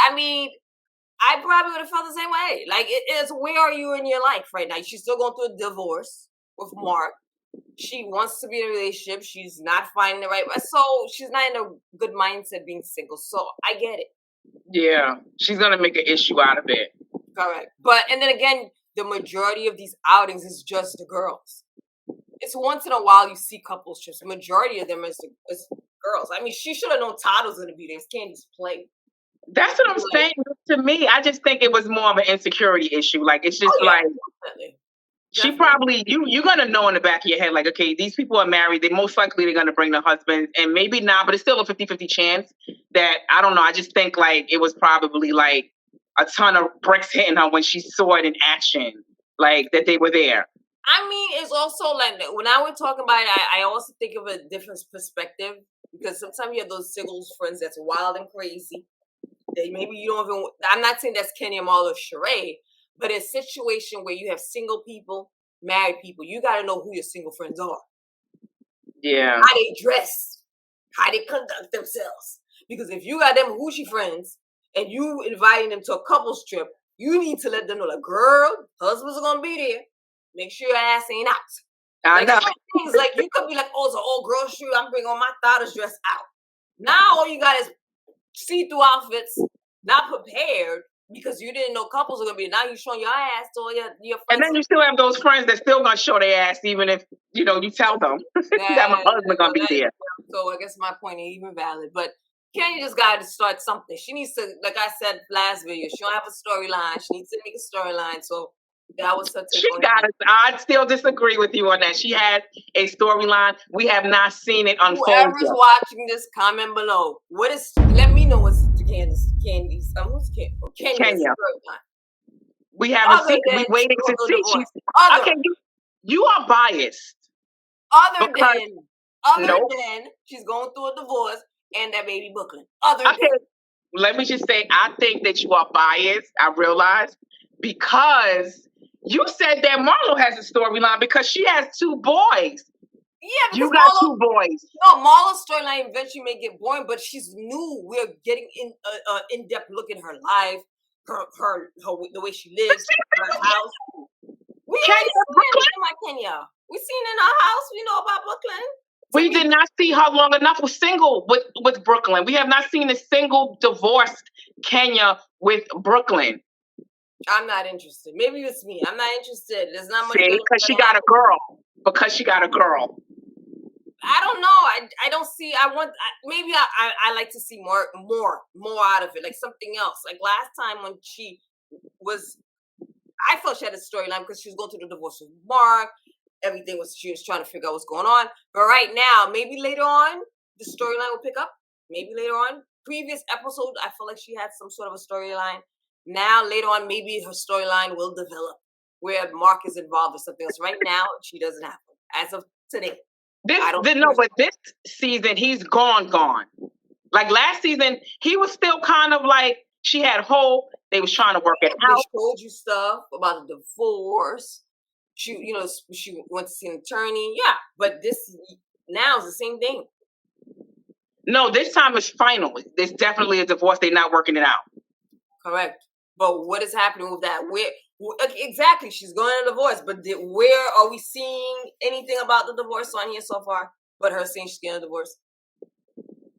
I probably would have felt the same way. Like, it is, where are you in your life right now? She's still going through a divorce with Mark. She wants to be in a relationship. She's not finding the right. So she's not in a good mindset being single. So I get it. Yeah, she's going to make an issue out of it. Correct. And then again, the majority of these outings is just the girls. It's once in a while you see couples trips. The majority of them is girls. She should have known Todd was going to be there. It's Kandi's play. That's what I'm saying. To me, I just think it was more of an insecurity issue. Like, it's just definitely. She probably, you're going to know in the back of your head, like, okay, these people are married. They most likely they're going to bring the husband, and maybe not, but it's still a 50-50 chance that, I don't know. I just think like it was probably like a ton of bricks hitting her when she saw it in action, like that they were there. It's also like when I was talking about it, I also think of a different perspective because sometimes you have those single friends that's wild and crazy. Maybe you don't even, I'm not saying that's Kenya, Marlo, or Sheree, but a situation where you have single people, married people, you got to know who your single friends are. Yeah. How they dress, how they conduct themselves. Because if you got them hoochie friends and you inviting them to a couples trip, you need to let them know, like, girl, husbands are going to be there. Make sure your ass ain't out. I know. Things like you could be like, oh, it's an old girl shoot. I'm bringing all my daughter's dress out. Now all you got is see-through outfits, not prepared because you didn't know couples are gonna be. Now you're showing your ass to all your friends. And then you still have those friends that still gonna show their ass even if you tell them that my husband gonna be there. So I guess my point ain't even valid. But Kenya just got to start something. She needs to, like I said last video, she don't have a storyline. She needs to make a storyline. So that was her take. She got it. I still disagree with you on that. She had a storyline. We have not seen it unfold. Whoever's watching this, comment below. Let me know what's Kandi's Kenya. We haven't seen it. We're waiting to see. Okay, you are biased. Other than she's going through a divorce and that baby Brooklyn. Let me just say, I think that you are biased. I realize because you said that Marlo has a storyline because she has 2 boys. Yeah, you got Marlo, 2 boys. No, Marlo's storyline eventually may get boring, but she's new. We're getting in-depth look at her life, her the way she lives, her house. We Kenya. We seen in her house. We know about Brooklyn. We did not see her long enough with single with Brooklyn. We have not seen a single divorced Kenya with Brooklyn. I'm not interested. Maybe it's me. I'm not interested. There's not much. Because she got a girl. Because she got a girl. I don't know. I don't see. Maybe I like to see more out of it, like something else. Like last time when she was, I felt she had a storyline because she was going through the divorce with Mark. She was trying to figure out what's going on. But right now, maybe later on, the storyline will pick up. Maybe later on. Previous episode, I felt like she had some sort of a storyline. Now, later on, maybe her storyline will develop where Mark is involved or something else. Right now, she doesn't have it. As of today. But this season, he's gone. Like last season, he was still kind of like, she had hope. They was trying to work it out. They showed you stuff about the divorce. She went to see an attorney. Yeah, but this now is the same thing. No, this time it's final. There's definitely a divorce. They're not working it out. Correct. But what is happening with that? Where exactly? She's going to divorce, but where are we seeing anything about the divorce on here so far? But her saying she's getting a divorce.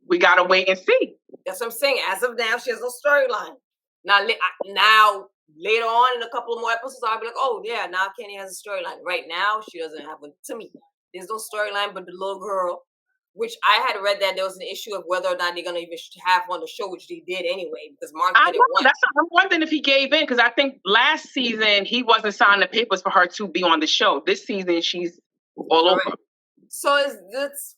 We gotta wait and see. That's what I'm saying. As of now, she has no storyline. Now later on in a couple of more episodes, I'll be like, oh yeah, now Kandi has a storyline. Right now, she doesn't have one. To me, there's no storyline but the little girl, which I had read that there was an issue of whether or not they're gonna even have on the show, which they did anyway, because Mark didn't want. I'm wondering if he gave in, because I think last season he wasn't signing the papers for her to be on the show. This season she's all over. So is this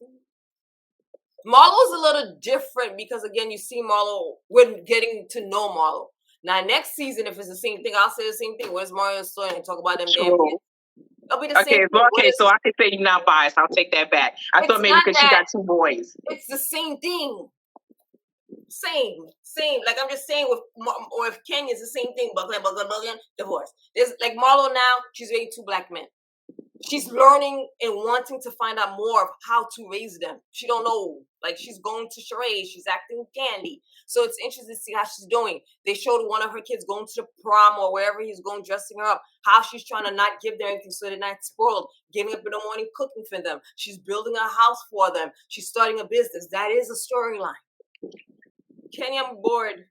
Marlo's a little different because again, you see Marlo, we're getting to know Marlo. Now next season, if it's the same thing, I'll say the same thing. Where's Marlo's story and talk about them damn kids? It'll be the same. Okay, so I can say you're not biased. I'll take that back. I thought maybe because she got 2 boys. It's the same thing. Same. Like I'm just saying, or if Kenya's the same thing, divorce. There's like Marlo now, she's raising 2 black men. She's learning and wanting to find out more of how to raise them. She don't know. Like she's going to Sheree, she's acting Kandi. So it's interesting to see how she's doing. They showed one of her kids going to the prom or wherever he's going, dressing her up, how she's trying to not give them anything so they're not spoiled, getting up in the morning, cooking for them. She's building a house for them. She's starting a business. That is a storyline. Kenny, I'm bored.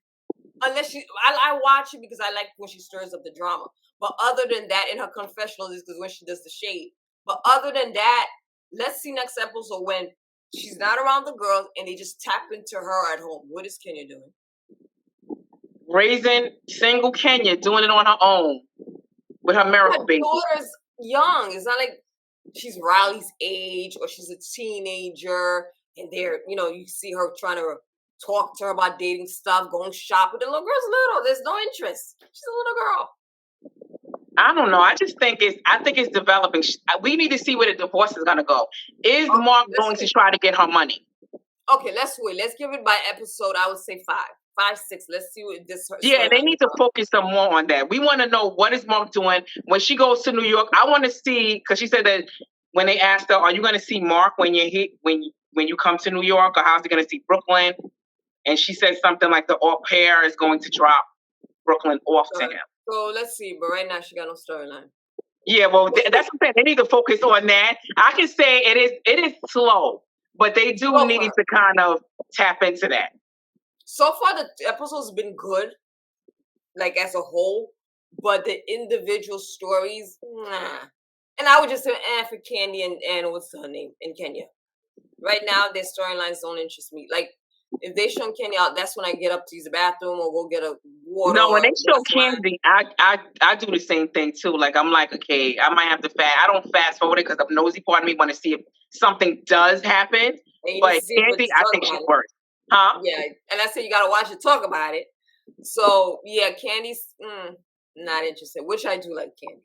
Unless I watch it because I like when she stirs up the drama. But other than that, in her confessionals is because when she does the shade. But other than that, let's see next episode when she's not around the girls and they just tap into her at home. What is Kenya doing? Raising single Kenya, doing it on her own with her miracle baby. Her daughter's young. It's not like she's Riley's age or she's a teenager and you see her trying to talk to her about dating stuff, going shopping. The little girl's little. There's no interest. She's a little girl. I don't know. I think it's developing. We need to see where the divorce is going to go. Is Mark going to try to get her money? Okay, let's wait. Let's give it by episode. I would say 5, 6. Let's see what this. Yeah, they need to focus some more on that. We want to know what is Mark doing when she goes to New York. I want to see, because she said that when they asked her, "Are you going to see Mark when you come to New York, or how's he going to see Brooklyn?" And she said something like the au pair is going to drop Brooklyn off to him. So let's see, but right now she got no storyline. Yeah, well, that's what I'm saying. They need to focus on that. I can say it is slow, but they do need to kind of tap into that. So far, the episode's been good, like as a whole, but the individual stories, nah. And I would just say, for Kandi and what's her name in Kenya. Right now, their storylines don't interest me. Like, if they show Kandi out, that's when I get up to use the bathroom or go get a water. No, when they show Kandi, I do the same thing too. Like I'm like, okay, I might have to fast. I don't fast forward it because the nosy part of me want to see if something does happen. But Kandi, I think she's worse. Huh? Yeah, and I said you gotta watch it, talk about it. So yeah, Kandi's not interested, which I do like Kandi.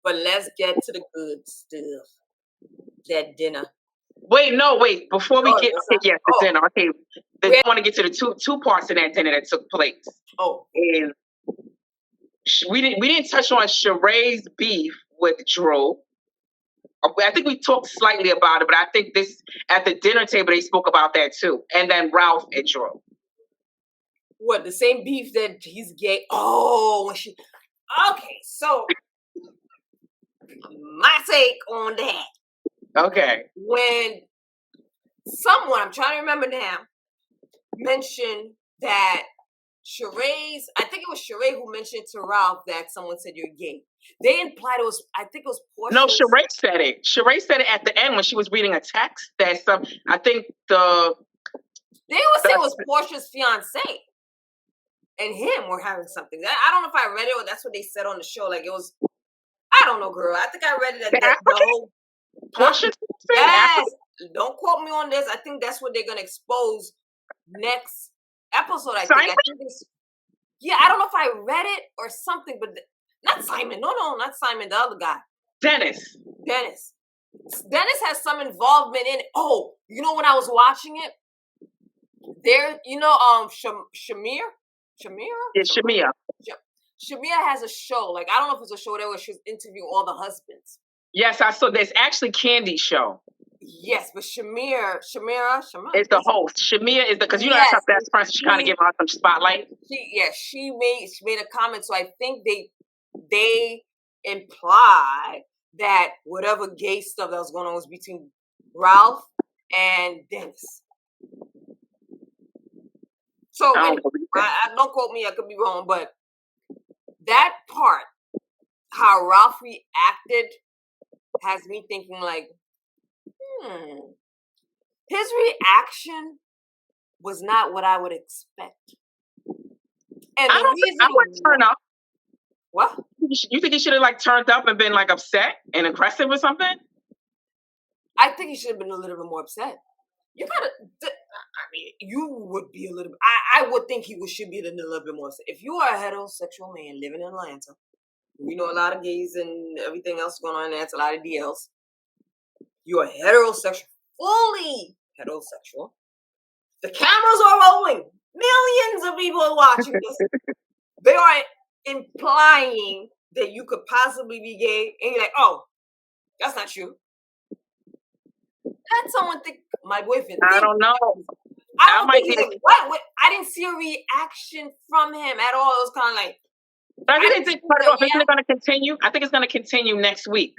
But let's get to the good stuff. That dinner. Wait. Before we get to dinner, okay. I want to get to the two parts of that dinner that took place. Oh, and we didn't touch on Sheree's beef with Drew. I think we talked slightly about it, but I think this at the dinner table they spoke about that too. And then Ralph and Drew. What, the same beef that he's gay? Oh, okay. So my take on that. Okay. When someone, I'm trying to remember now, mentioned that I think it was Sheree who mentioned to Ralph that someone said you're gay. They implied I think it was Portia. No, Sheree said it. Sheree said it at the end when she was reading a text that I think they would say it was Portia's fiance and him were having something. I don't know if I read it or that's what they said on the show. Like it was, I don't know, girl. I think I read it at the whole. Portia? Yes. Don't quote me on this. I think that's what they're gonna expose next episode. I think yeah, I don't know if I read it or something, but not Simon. No, not Simon. The other guy, Dennis has some involvement in it. Oh, when I was watching it, There, Shamir? Yeah, Shamia. Shamia has a show. Like, I don't know if it's a show there where she's interviewing all the husbands. Yes, I saw. There's actually Kandi's show. Yes, but Shamira is the host. Shamia is because that's her best friend. So she kind of gave her some spotlight. She made a comment. So I think they imply that whatever gay stuff that was going on was between Ralph and Dennis. So anyway, don't quote me. I could be wrong, but that part, how Ralph reacted, has me thinking like, his reaction was not what I would expect. And I would turn up. What? You think he should have like turned up and been like upset and aggressive or something? I think he should have been a little bit more upset. You gotta. I mean, you would be a little bit. I would think he should be a little bit more upset. If you are a heterosexual man living in Atlanta, we know a lot of gays and everything else going on in Atlanta, a lot of DLs. You are heterosexual, fully heterosexual. The cameras are rolling. Millions of people are watching this. They are implying that you could possibly be gay, and you're like, oh, that's not true. Let someone think my boyfriend. I don't know. I didn't see a reaction from him at all. It was kind of like. But I didn't think isn't it going to continue? I think it's going to continue next week.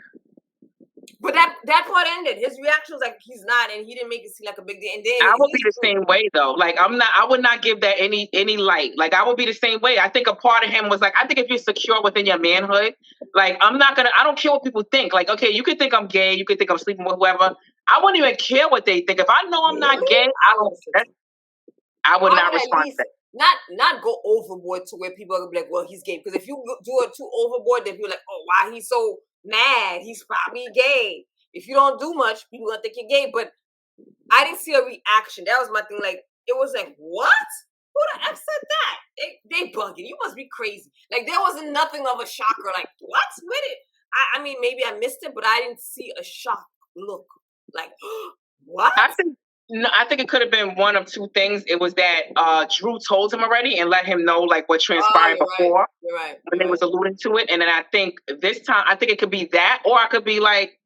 But that part ended. His reaction was like he's not, and he didn't make it seem like a big deal. And then I would be the same way though. Like I would not give that any light. Like I would be the same way. I think a part of him was like, I think if you're secure within your manhood, like I don't care what people think. Like, okay, you could think I'm gay, you could think I'm sleeping with whoever. I wouldn't even care what they think. If I know I'm not gay, I would not respond to that. Not go overboard to where people are gonna be like, well, he's gay. Because if you do it too overboard, then people are like, oh, why he's so mad? He's probably gay. If you don't do much, people gonna think you're gay. But I didn't see a reaction. That was my thing. Like, it was like, what? Who the F said that? They bugging. You must be crazy. Like, there wasn't nothing of a shocker. Like, what's with it? I mean, maybe I missed it, but I didn't see a shock look. Like, what? I think it could have been one of two things. It was that Drew told him already and let him know like what transpired before. You're right. When they was alluding to it. And then I think this time, I think it could be that, or I could be like,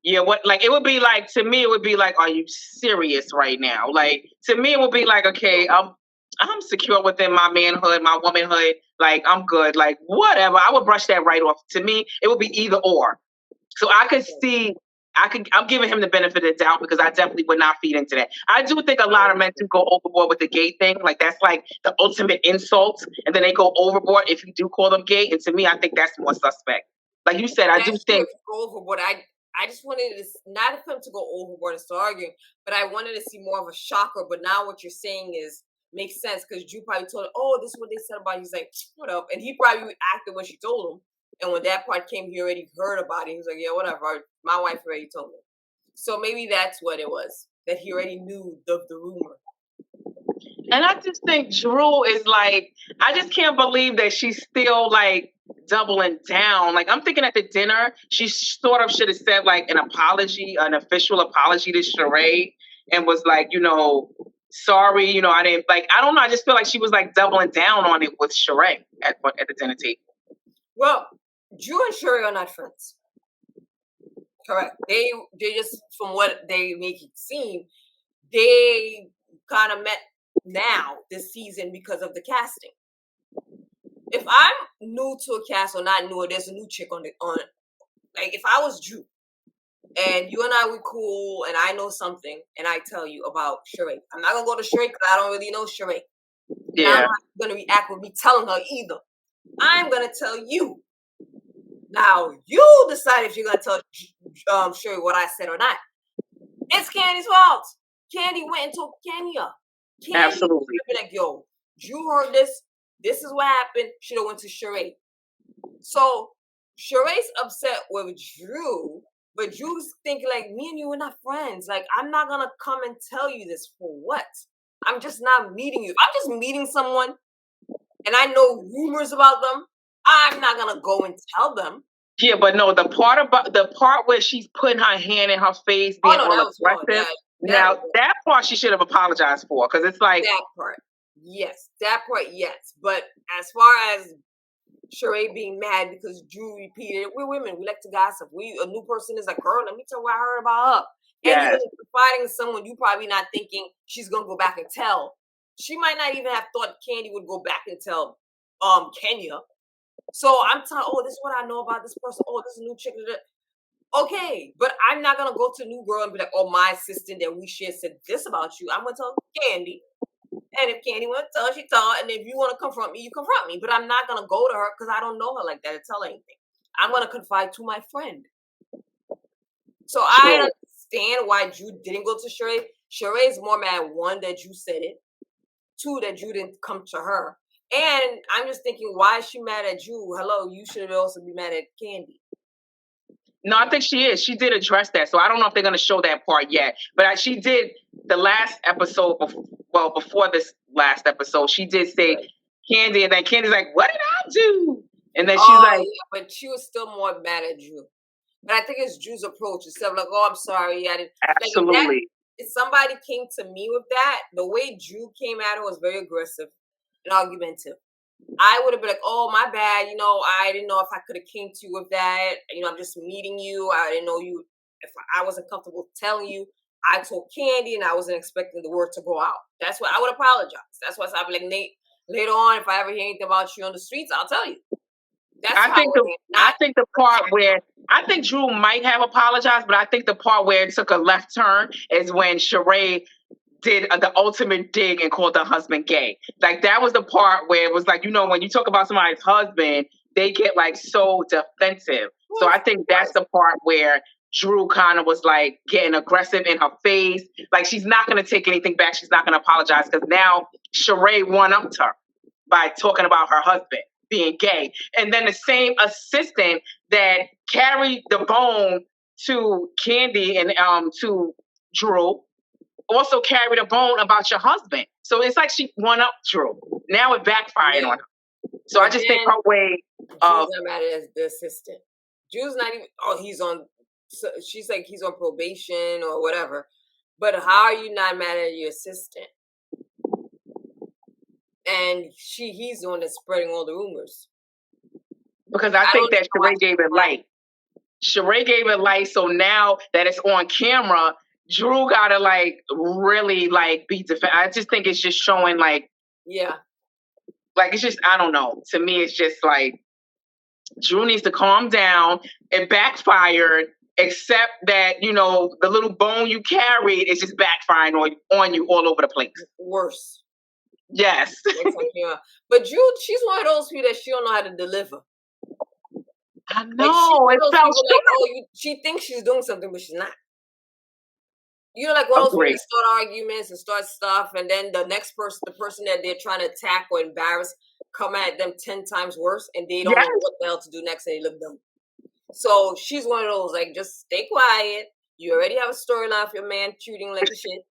yeah, what? Like, it would be like, to me, it would be like, are you serious right now? Like, to me, it would be like, okay, I'm secure within my manhood, my womanhood. Like, I'm good. Like, whatever. I would brush that right off. To me, it would be either or. So I could see. I'm giving him the benefit of the doubt because I definitely would not feed into that. I do think a lot of men do go overboard with the gay thing. Like, that's like the ultimate insult. And then they go overboard if you do call them gay. And to me, I think that's more suspect. Like you said, I do think. Go overboard. I just wanted to, not for him to go overboard and start arguing, but I wanted to see more of a shocker. But now what you're saying makes sense because Drew probably told him, oh, this is what they said about you. He's like, what up? And he probably reacted when she told him. And when that part came, he already heard about it. He was like, yeah, whatever. My wife already told me. So maybe that's what it was, that he already knew the rumor. And I just think Drew is like, I just can't believe that she's still like doubling down. Like, I'm thinking at the dinner, she sort of should have said like an official apology to Sheree and was like, sorry, I didn't like, I don't know. I just feel like she was like doubling down on it with Sheree at the dinner table. Well, Drew and Sheree are not friends. Correct. They just, from what they make it seem, they kind of met now this season because of the casting. If I'm new to a cast or not new, or there's a new chick on like if I was Drew and you and I were cool and I know something and I tell you about Sheree, I'm not gonna go to Sheree because I don't really know Sheree. Yeah. I'm not gonna react with me telling her either. I'm gonna tell you. Now you decide if you're gonna tell Sheree what I said or not. It's Kandi's fault. Kandi went and told Kenya. Absolutely. Like, yo, Drew heard this. This is what happened. Should have went to Sheree. So Sheree's upset with Drew, but Drew's thinking like, me and you are not friends. Like, I'm not gonna come and tell you this for what? I'm just not meeting you. If I'm just meeting someone and I know rumors about them, I'm not gonna go and tell them. Yeah, but no, the part where she's putting her hand in her face, being all aggressive. Now, that part she should have apologized for, because it's like... That part, yes. But as far as Sheree being mad because Drew repeated it, we're women. We like to gossip. A new person is like, girl, let me tell you what I heard about her. Yes. And you're confiding in someone you probably not thinking she's going to go back and tell. She might not even have thought Kandi would go back and tell Kenya. So I'm telling, oh, this is what I know about this person. Oh, this is a new chick. Okay, but I'm not going to go to a new girl and be like, oh, my assistant that we shared said this about you. I'm going to tell Kandi. And if Kandi want to tell, she tell. And if you want to confront me, you confront me. But I'm not going to go to her because I don't know her like that to tell anything. I'm going to confide to my friend. So I understand why Drew didn't go to Sheree. Sheree is more mad, one, that Drew said it. Two, that Drew didn't come to her. And I'm just thinking, why is she mad at Drew? Hello, you should also be mad at Kandi. No, I think she is. She did address that. So I don't know if they're going to show that part yet. But she did the last episode, before this last episode, she did say Kandi. And then Candy's like, what did I do? And then she's like... Yeah, but she was still more mad at Drew. But I think it's Drew's approach. Instead of like, oh, I'm sorry. I didn't. Absolutely. Like if somebody came to me with that, the way Drew came at her was very aggressive and argumentative. I would have been like, oh, my bad. I didn't know if I could have came to you with that. I'm just meeting you. I didn't know you. If I wasn't comfortable telling you, I told Kandi and I wasn't expecting the word to go out. That's what I would apologize. That's why I'd be like, Nate, later on, if I ever hear anything about you on the streets, I'll tell you. I think the part where I think Drew might have apologized, but I think the part where it took a left turn is when Sheree did the ultimate dig and called her husband gay. Like that was the part where it was like, when you talk about somebody's husband, they get like so defensive. So I think that's the part where Drew kind of was like getting aggressive in her face. Like she's not going to take anything back. She's not going to apologize because now Sheree one-upped her by talking about her husband being gay. And then the same assistant that carried the bone to Kandi and to Drew also carried a bone about your husband. So it's like she won up Drew. Now it backfired on her. So I just think her way Drew's not mad at the assistant. Drew's not even, he's on, so she's like, he's on probation or whatever. But how are you not mad at your assistant? And he's the one that's spreading all the rumors. Because I think that Sheree gave it light. Sheree gave it light, so now that it's on camera, Drew gotta like really like be defensive. I just think it's just showing like it's just I don't know. To me, it's just like Drew needs to calm down. It backfired, except that the little bone you carried is just backfiring on you all over the place. Worse. Yes. But Drew, she's one of those people that she don't know how to deliver. I know. Like, she thinks she's doing something, but she's not. Like one of those people that start arguments and start stuff, and then the next person, the person that they're trying to attack or embarrass, come at them 10 times worse, and they don't know what the hell to do next, and they look dumb. So she's one of those, like, just stay quiet. You already have a storyline for your man cheating like a shit.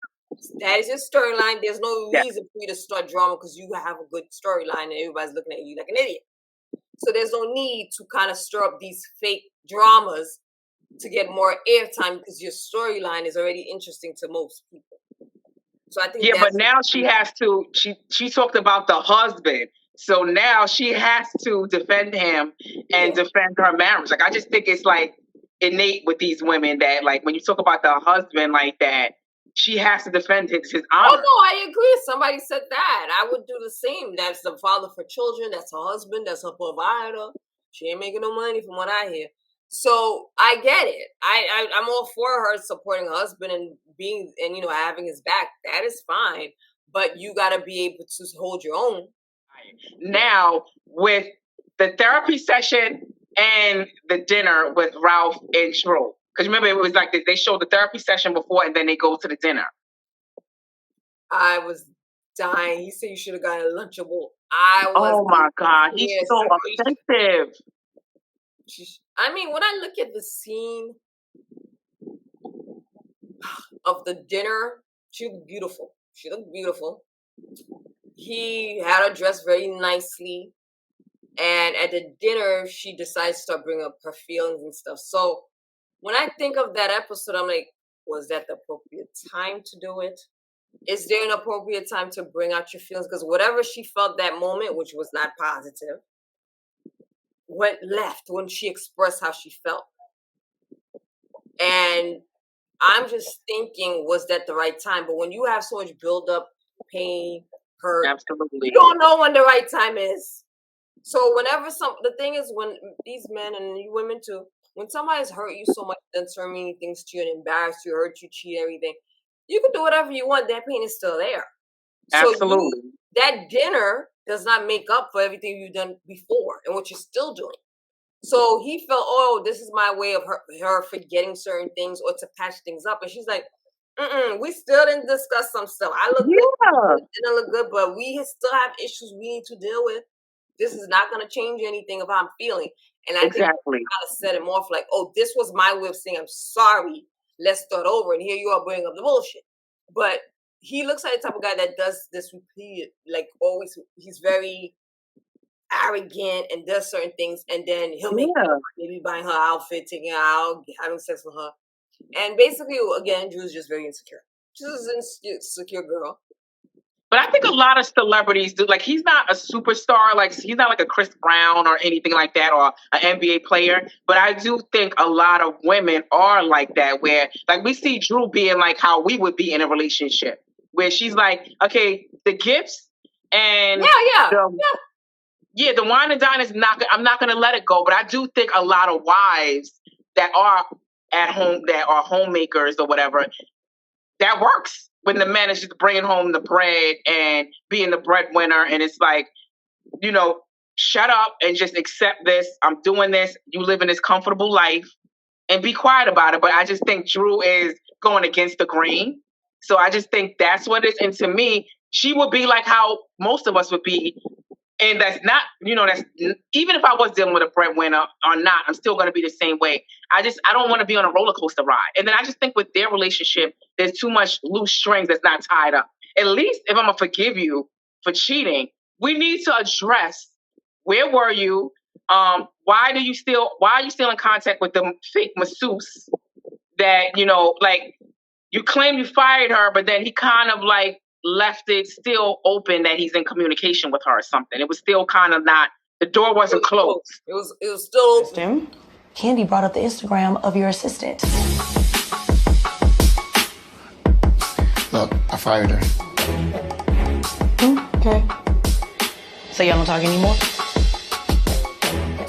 That is your storyline. There's no reason for you to start drama because you have a good storyline and everybody's looking at you like an idiot. So there's no need to kind of stir up these fake dramas to get more airtime because your storyline is already interesting to most people. So I think but now she has to. She talked about the husband, so now she has to defend him and defend her marriage. Like I just think it's like innate with these women that like when you talk about the husband like that. She has to defend his honor. Oh, no, I agree. Somebody said that. I would do the same. That's the father for children. That's her husband. That's her provider. She ain't making no money from what I hear. So I get it. I'm all for her supporting her husband and being, and, having his back. That is fine. But you got to be able to hold your own. Now, with the therapy session and the dinner with Ralph and Drew. Because remember, it was like they showed the therapy session before and then they go to the dinner. I was dying. He said you should have gotten a Lunchable. Oh my God. He's so offensive. I mean, when I look at the scene of the dinner, she looked beautiful. He had her dressed very nicely. And at the dinner, she decides to start bringing up her feelings and stuff. So when I think of that episode, I'm like, was that the appropriate time to do it? Is there an appropriate time to bring out your feelings? Because whatever she felt that moment, which was not positive, went left when she expressed how she felt. And I'm just thinking, was that the right time? But when you have so much buildup, pain, hurt, absolutely, you don't know when the right time is. So whenever the thing is, when these men and you women too, when somebody's hurt you so much, done so many things to you and embarrassed you, hurt you, cheat, everything, you can do whatever you want. That pain is still there. absolutely. So that dinner does not make up for everything you've done before and what you're still doing. So he felt, oh, this is my way of her forgetting certain things or to patch things up. And she's like, we still didn't discuss some stuff. I look good, didn't look good, but we still have issues we need to deal with. This is not going to change anything of how I'm feeling. And I think I kind of set him off like, oh, this was my way of saying, I'm sorry. Let's start over. And here you are bringing up the bullshit. But he looks like the type of guy that does this repeated, like always. He's very arrogant and does certain things. And then he'll make maybe buying her outfit, taking her out, having sex with her. And basically, again, Drew's just very insecure. She's an insecure girl. But I think a lot of celebrities do. Like, he's not a superstar. Like, he's not like a Chris Brown or anything like that, or an NBA player. But I do think a lot of women are like that, where, like, we see Drew being like how we would be in a relationship, where she's like, okay, the gifts and the wine and dine is not. I'm not going to let it go. But I do think a lot of wives that are at home, that are homemakers or whatever, that works. When the man is just bringing home the bread and being the breadwinner, and it's like, shut up and just accept this. I'm doing this. You live in this comfortable life and be quiet about it. But I just think Drew is going against the grain. So I just think that's what it is. And to me, she would be like how most of us would be. And that's not, that's even if I was dealing with a breadwinner or not, I'm still going to be the same way. I don't want to be on a roller coaster ride. And then I just think with their relationship, there's too much loose strings that's not tied up. At least if I'm going to forgive you for cheating, we need to address, where were you? Why are you still in contact with the fake masseuse that, like, you claim you fired her, but then he kind of like left it still open that he's in communication with her or something. It was still kind of not, the door wasn't closed. It was still open. Kandi brought up the Instagram of your assistant. Look, I fired her. Okay. So y'all don't talk anymore?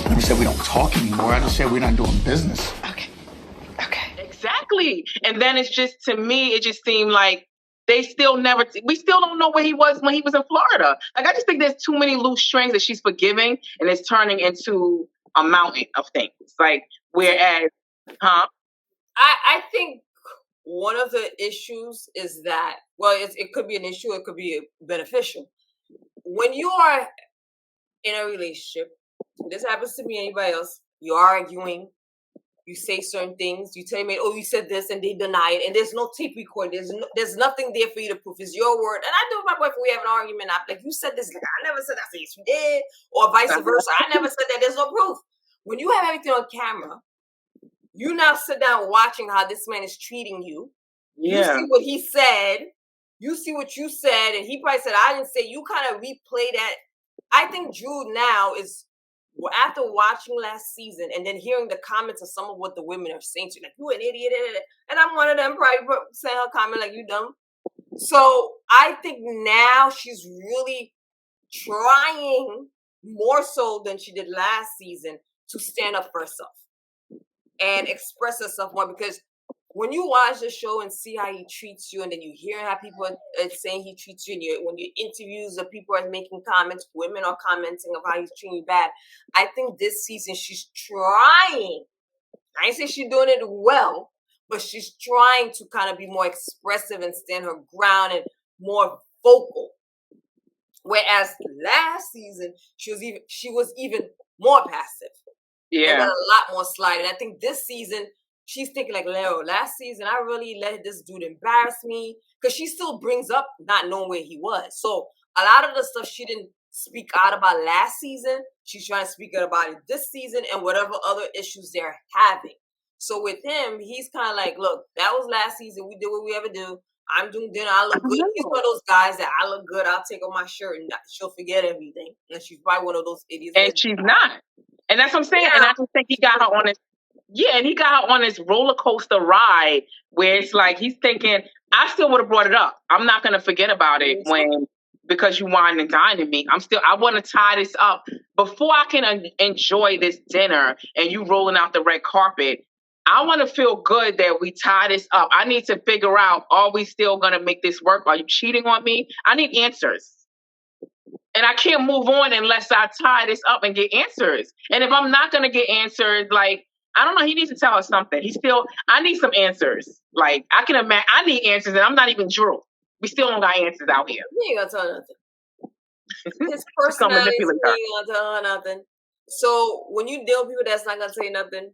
I never said we don't talk anymore. I just said we're not doing business. Okay. Exactly. And then it's just, to me, it just seemed like we still don't know where he was when he was in Florida. Like, I just think there's too many loose strings that she's forgiving, and it's turning into a mountain of things. Like, whereas, I think one of the issues is that, well, it could be an issue, it could be beneficial. When you are in a relationship, this happens to me, anybody else, you're arguing, you say certain things, you tell me, oh, you said this, and they deny it, and there's no tape recording, there's nothing there for you to prove. It's your word. And I do with my boyfriend, we have an argument, I'm like, you said this, like, I never said that. I said, yes, you did, or vice versa. I never said that. There's no proof. When you have everything on camera, you now sit down watching how this man is treating you. Yeah. You see what he said, you see what you said, and he probably said, I didn't say, you kind of replay that. I think Drew now is, after watching last season and then hearing the comments of some of what the women are saying to you, like, you an idiot, and I'm one of them, probably saying her comment like, you dumb. So I think now she's really trying more so than she did last season to stand up for herself and express herself more, because when you watch the show and see how he treats you, and then you hear how people are saying he treats you, and when you interviews the people are making comments, women are commenting of how he's treating you bad. I think this season she's trying. I ain't say she's doing it well, but she's trying to kind of be more expressive and stand her ground and more vocal. Whereas last season she was even more passive. Yeah, and a lot more sliding. I think this season, she's thinking like, Leo, last season, I really let this dude embarrass me. Because she still brings up not knowing where he was. So a lot of the stuff she didn't speak out about last season, she's trying to speak out about it this season and whatever other issues they're having. So with him, he's kind of like, look, that was last season. We did what we ever do. I'm doing dinner. I look good. He's one of those guys that I look good. I'll take off my shirt and she'll forget everything. And she's probably one of those idiots. And she's not. And that's what I'm saying. Yeah. And I just think he got her on this. Yeah, and he got her on this roller coaster ride where it's like he's thinking, I still would have brought it up. I'm not going to forget about it because you wine and dining me. I want to tie this up before I can enjoy this dinner and you rolling out the red carpet. I want to feel good that we tie this up. I need to figure out, are we still going to make this work? Are you cheating on me? I need answers. And I can't move on unless I tie this up and get answers. And if I'm not going to get answers, like, I don't know, he needs to tell us something. I need some answers. Like, I can imagine, I need answers and I'm not even Drew. We still don't got answers out here. You ain't gonna tell nothing. His personality ain't gonna tell her nothing. So when you deal with people that's not gonna say nothing,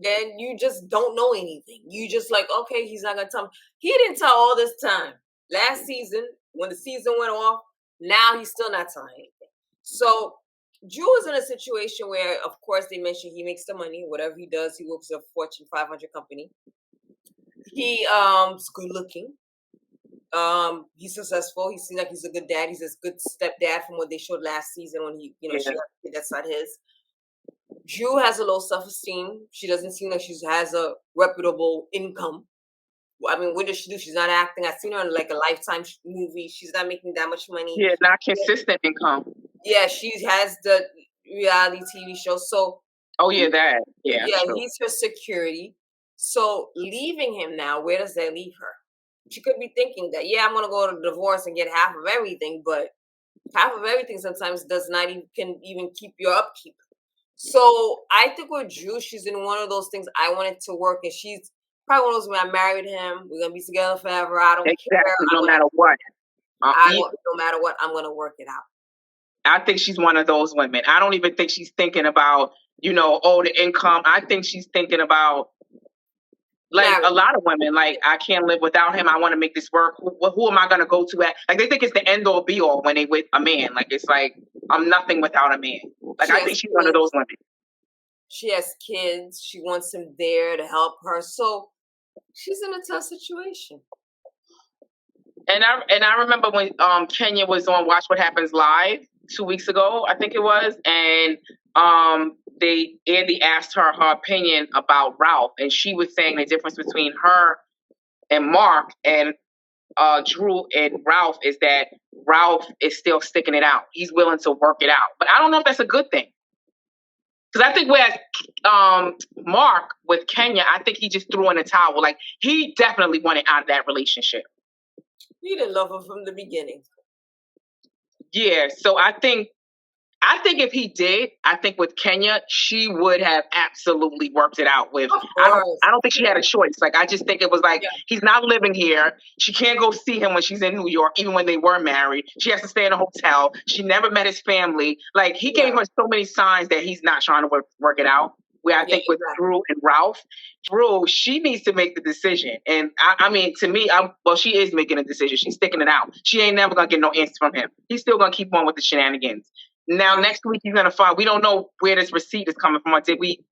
then you just don't know anything. You just like, okay, he's not gonna tell me. He didn't tell all this time. Last season, when the season went off, now he's still not telling anything. So Drew is in a situation where, of course, they mentioned he makes the money. Whatever he does, he works at a Fortune 500 company. He is good looking. He's successful. He seems like he's a good dad. He's a good stepdad from what they showed last season when she had a kid that's not his. Drew has a low self-esteem. She doesn't seem like she has a reputable income. I mean, what does she do? She's not acting. I've seen her in like a Lifetime movie. She's not making that much money. Yeah, not consistent income. Yeah, she has the reality TV show. So, that. Yeah, he's her security. So leaving him now, where does that leave her? She could be thinking that, I'm going to go to divorce and get half of everything, but half of everything sometimes does not even keep your upkeep. So I think with Drew, she's in one of those things. I want it to work, and she's probably one of those when I married him, we're gonna be together forever. I don't care. No matter what. No matter what, I'm gonna work it out. I think she's one of those women. I don't even think she's thinking about, the income. I think she's thinking about, like, a lot of women, like, I can't live without him. I want to make this work. Who am I going to go to at? Like, they think it's the end all be all when they with a man. Like, it's like, I'm nothing without a man. Like, I think she's one of those women. She has kids. She wants him there to help her. So she's in a tough situation. And I remember when Kenya was on Watch What Happens Live 2 weeks ago, I think it was, and Andy asked her opinion about Ralph, and she was saying the difference between her and Mark and Drew and Ralph is that Ralph is still sticking it out. He's willing to work it out, but I don't know if that's a good thing. Because I think whereas Mark with Kenya, I think he just threw in a towel. Like, he definitely wanted out of that relationship. He didn't love her from the beginning. Yeah, so I think if he did, I think with Kenya, she would have absolutely worked it out with. I don't think she had a choice. Like, I just think it was like, he's not living here. She can't go see him when she's in New York, even when they were married. She has to stay in a hotel. She never met his family. Like, he gave her so many signs that he's not trying to work it out. Where I think with Drew and Ralph, Drew, she needs to make the decision. And I mean, to me, she is making a decision. She's sticking it out. She ain't never going to get no answer from him. He's still going to keep on with the shenanigans. Now, next week, he's going to find, we don't know where this receipt is coming from. Or did we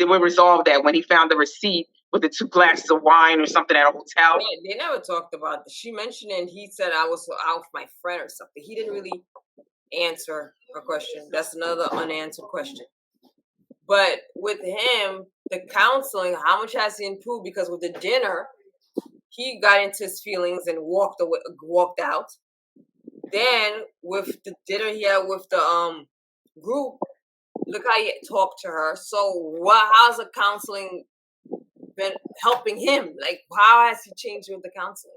resolve that when he found the receipt with the 2 glasses of wine or something at a hotel? Yeah, they never talked about this. She mentioned it, and he said I was out with my friend or something. He didn't really answer her question. That's another unanswered question. But with him, the counseling, how much has he improved? Because with the dinner, he got into his feelings and walked out. Then with the dinner he had with the group, look how he talked to her. So how's the counseling been helping him? Like, how has he changed with the counseling?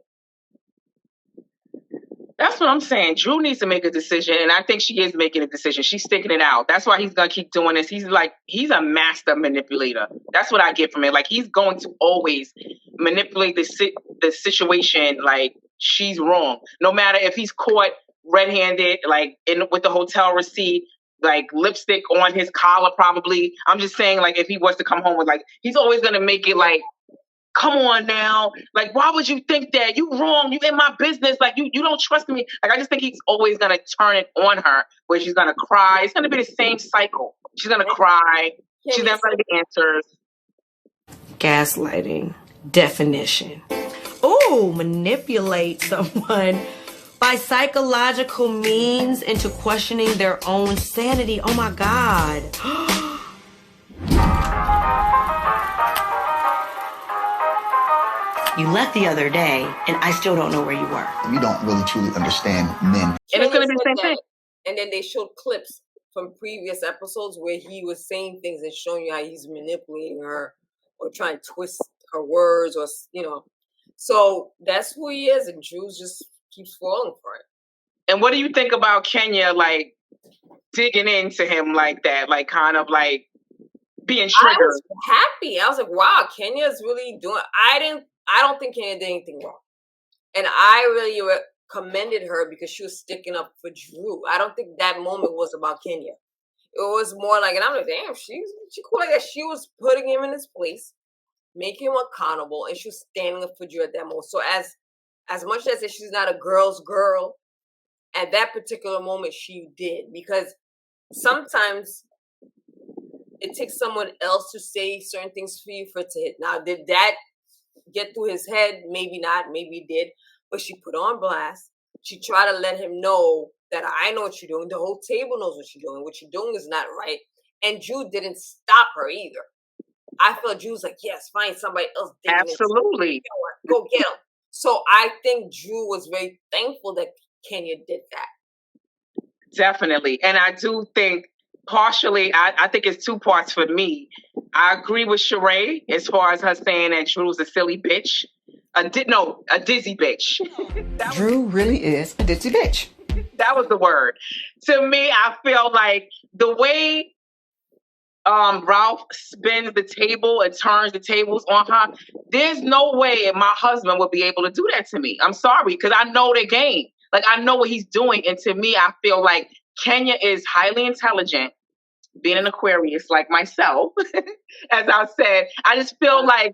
That's what I'm saying. Drew needs to make a decision, and I think she is making a decision. She's sticking it out. That's why he's going to keep doing this. He's a master manipulator. That's what I get from it. Like, he's going to always manipulate the situation like she's wrong. No matter if he's caught red-handed, like with the hotel receipt, like lipstick on his collar probably. I'm just saying, like, if he was to come home with, like, he's always going to make it like, come on now. Like, why would you think that? You wrong. You in my business. Like, you don't trust me. Like, I just think he's always going to turn it on her where she's going to cry. It's going to be the same cycle. She's going to cry. She's never going to get answers. Gaslighting. Definition. Ooh, manipulate someone by psychological means into questioning their own sanity. Oh my God. You left the other day, and I still don't know where you were. You don't really truly understand men. And it's going to be the same thing. And then they showed clips from previous episodes where he was saying things and showing you how he's manipulating her or trying to twist her words or, you know. So that's who he is, and Drew just keeps falling for it. And what do you think about Kenya, like, digging into him like that, like, kind of, like, being triggered? I was happy. I was like, wow, Kenya's really doing... I don't think Kenya did anything wrong. And I really commended her because she was sticking up for Drew. I don't think that moment was about Kenya. It was more like, and I'm like, damn, she cool like that. She was putting him in his place, making him accountable, and she was standing up for Drew at that moment. So as much as she's not a girl's girl, at that particular moment she did, because sometimes it takes someone else to say certain things for you for it to hit. Now, did that get through his head? Maybe not, maybe it did. But she put on blast. She tried to let him know that I know what you're doing. The whole table knows what you're doing. What you're doing is not right. And Drew didn't stop her either. I felt Drew was like, yes, find somebody else. Absolutely. Go get him. So I think Drew was very thankful that Kenya did that. Definitely. And I do think partially, I think it's two parts for me. I agree with Sheree as far as her saying that Drew's a silly bitch. A dizzy bitch. Drew really is a dizzy bitch. That was the word. To me, I feel like the way Ralph spins the table and turns the tables on her, there's no way my husband would be able to do that to me. I'm sorry, because I know the game. Like, I know what he's doing. And to me, I feel like Kenya is highly intelligent, being an Aquarius like myself. As I said, I just feel like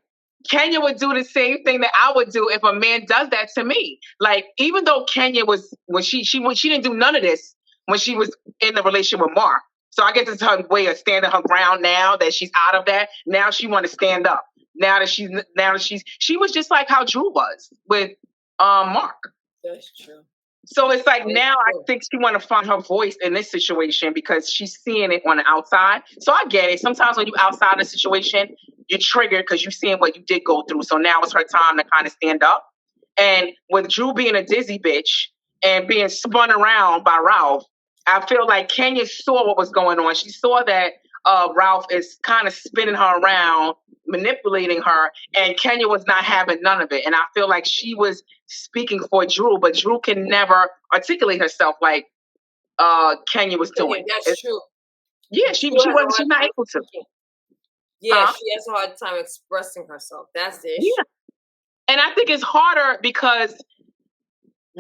Kenya would do the same thing that I would do if a man does that to me. Like, even though Kenya was, when she didn't do none of this when she was in the relationship with Mark. So I guess it's her way of standing her ground now that she's out of that. Now she want to stand up. She was just like how Drew was with Mark. That's true. So it's like now I think she want to find her voice in this situation because she's seeing it on the outside. So I get it. Sometimes when you're outside the situation, you're triggered because you're seeing what you did go through. So now it's her time to kind of stand up. And with Drew being a dizzy bitch and being spun around by Ralph, I feel like Kenya saw what was going on. She saw that Ralph is kind of spinning her around, manipulating her, and Kenya was not having none of it. And I feel like she was speaking for Drew, but Drew can never articulate herself like Kenya was doing. That's true. Yeah, she's not able to. Yeah, she has a hard time expressing herself. That's the issue. Yeah. And I think it's harder because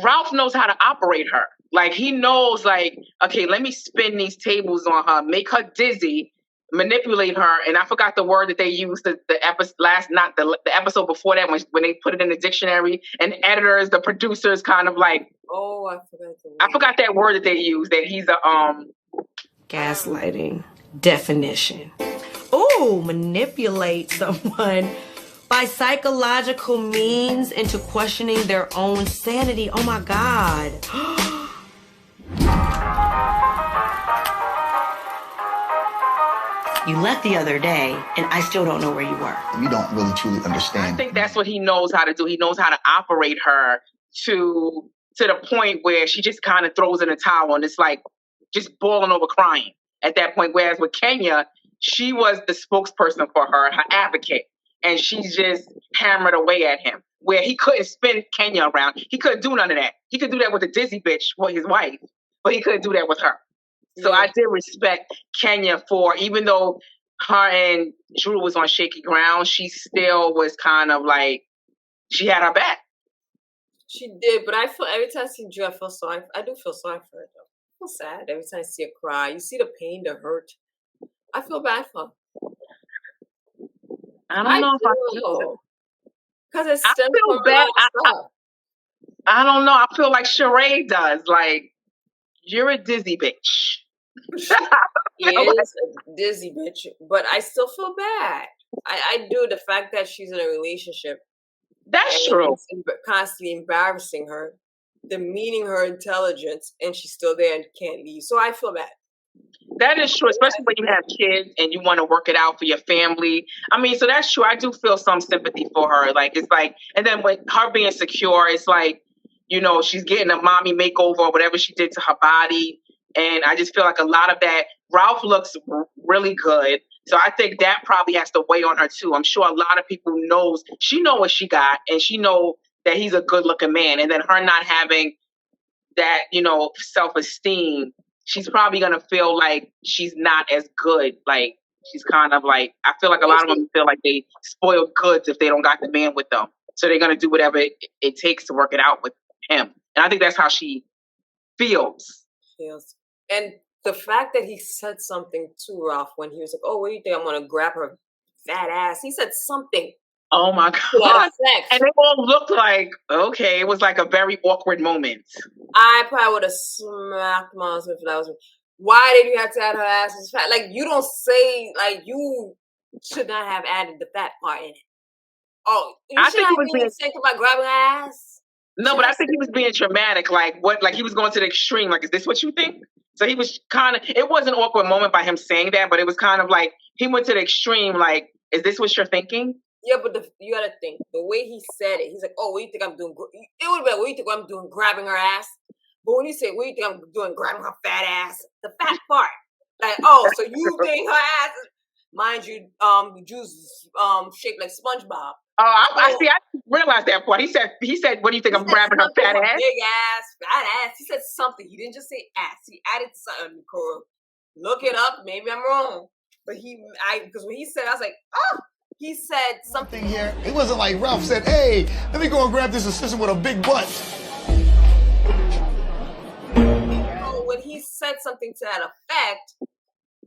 Ralph knows how to operate her. Like, he knows, like, okay, let me spin these tables on her, make her dizzy, manipulate her. And I forgot the word that they used the episode before that when they put it in the dictionary. And editors, the producers, kind of like, oh, I forgot the word. I forgot that word that they used. That he's a Gaslighting. Definition. Ooh, manipulate someone by psychological means into questioning their own sanity. Oh my God. You left the other day, and I still don't know where you were. You don't really truly understand. I think that's what he knows how to do. He knows how to operate her to the point where she just kind of throws in a towel and it's like just boiling over crying at that point. Whereas with Kenya, she was the spokesperson for her advocate. And she just hammered away at him where he couldn't spin Kenya around. He couldn't do none of that. He could do that with a dizzy bitch, with his wife, but he couldn't do that with her. So I did respect Kenya for, even though her and Drew was on shaky ground, she still was kind of like, she had her back. She did, but I feel every time I see Drew, I do feel sorry for her though. I feel sad every time I see her cry. You see the pain, the hurt. I feel bad for her. I don't know if I feel because it's still bad. I don't know. I feel like Sheree does. Like, you're a dizzy bitch. She is a dizzy bitch, but I still feel bad. I do. The fact that she's in a relationship. That's true. Constantly embarrassing her, demeaning her intelligence, and she's still there and can't leave. So I feel bad. That is true, especially when you have kids and you want to work it out for your family. I mean, so that's true. I do feel some sympathy for her. Like, it's like, and then with her being secure, it's like, you know, she's getting a mommy makeover or whatever she did to her body. And I just feel like a lot of that, Ralph looks really good. So I think that probably has to weigh on her too. I'm sure a lot of people she know what she got, and she know that he's a good looking man. And then her not having that, you know, self-esteem, she's probably going to feel like she's not as good. Like, she's kind of like, I feel like a lot of them feel like they spoiled goods if they don't got the man with them. So they're going to do whatever it takes to work it out with him. And I think that's how she feels. And the fact that he said something to Ralph when he was like, oh, what do you think? I'm going to grab her fat ass. He said something. Oh my God. And they all looked like, okay, it was like a very awkward moment. I probably would have smacked my husband if that was me. Why did you have to add her ass as fat? Like, you don't say, like, you should not have added the fat part in it. Oh, you should have been sick about grabbing her ass? No, but I think he was being dramatic. Like, what? Like, he was going to the extreme. Like, is this what you think? So he was kind of, it was an awkward moment by him saying that, but it was kind of like, he went to the extreme, like, is this what you're thinking? Yeah, but you gotta think, the way he said it, he's like, oh, what do you think I'm doing? It would be like, what do you think I'm doing, grabbing her ass? But when you say, what do you think I'm doing, grabbing her fat ass? The fat part. Like, oh, so you think her ass is, mind you, the juice shaped like SpongeBob. Oh, I see. I realized that part. He said, what do you think I'm grabbing her fat ass? Big ass, fat ass. He said something. He didn't just say ass. He added something, Cora. Look it up. Maybe I'm wrong. But because when he said, I was like, oh. He said something here. It wasn't like Ralph said, hey, let me go and grab this assistant with a big butt. Oh, when he said something to that effect,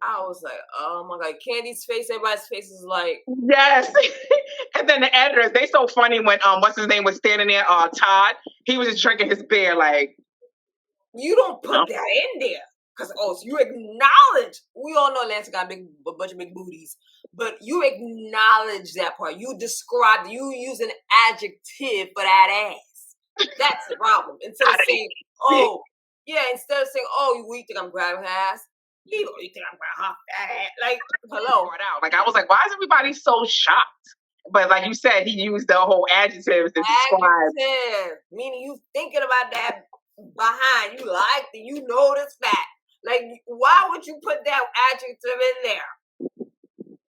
I was like, oh my God. Kandi's face, everybody's face is like. Yes. And then the editors, they so funny when, what's his name was standing there, Todd. He was just drinking his beer like. You don't put that in there. Because, so you acknowledge, we all know Atlanta got a bunch of big booties, but you acknowledge that part. You use an adjective for that ass. That's the problem. Instead of saying, instead of saying, oh, you think I'm grabbing her ass? You think I'm grabbing her fat ass? Like, hello. Like, I was like, why is everybody so shocked? But like you said, he used the whole adjectives to describe. Adjective, meaning you thinking about that behind. You liked it. You know this fact. Like, why would you put that adjective in there?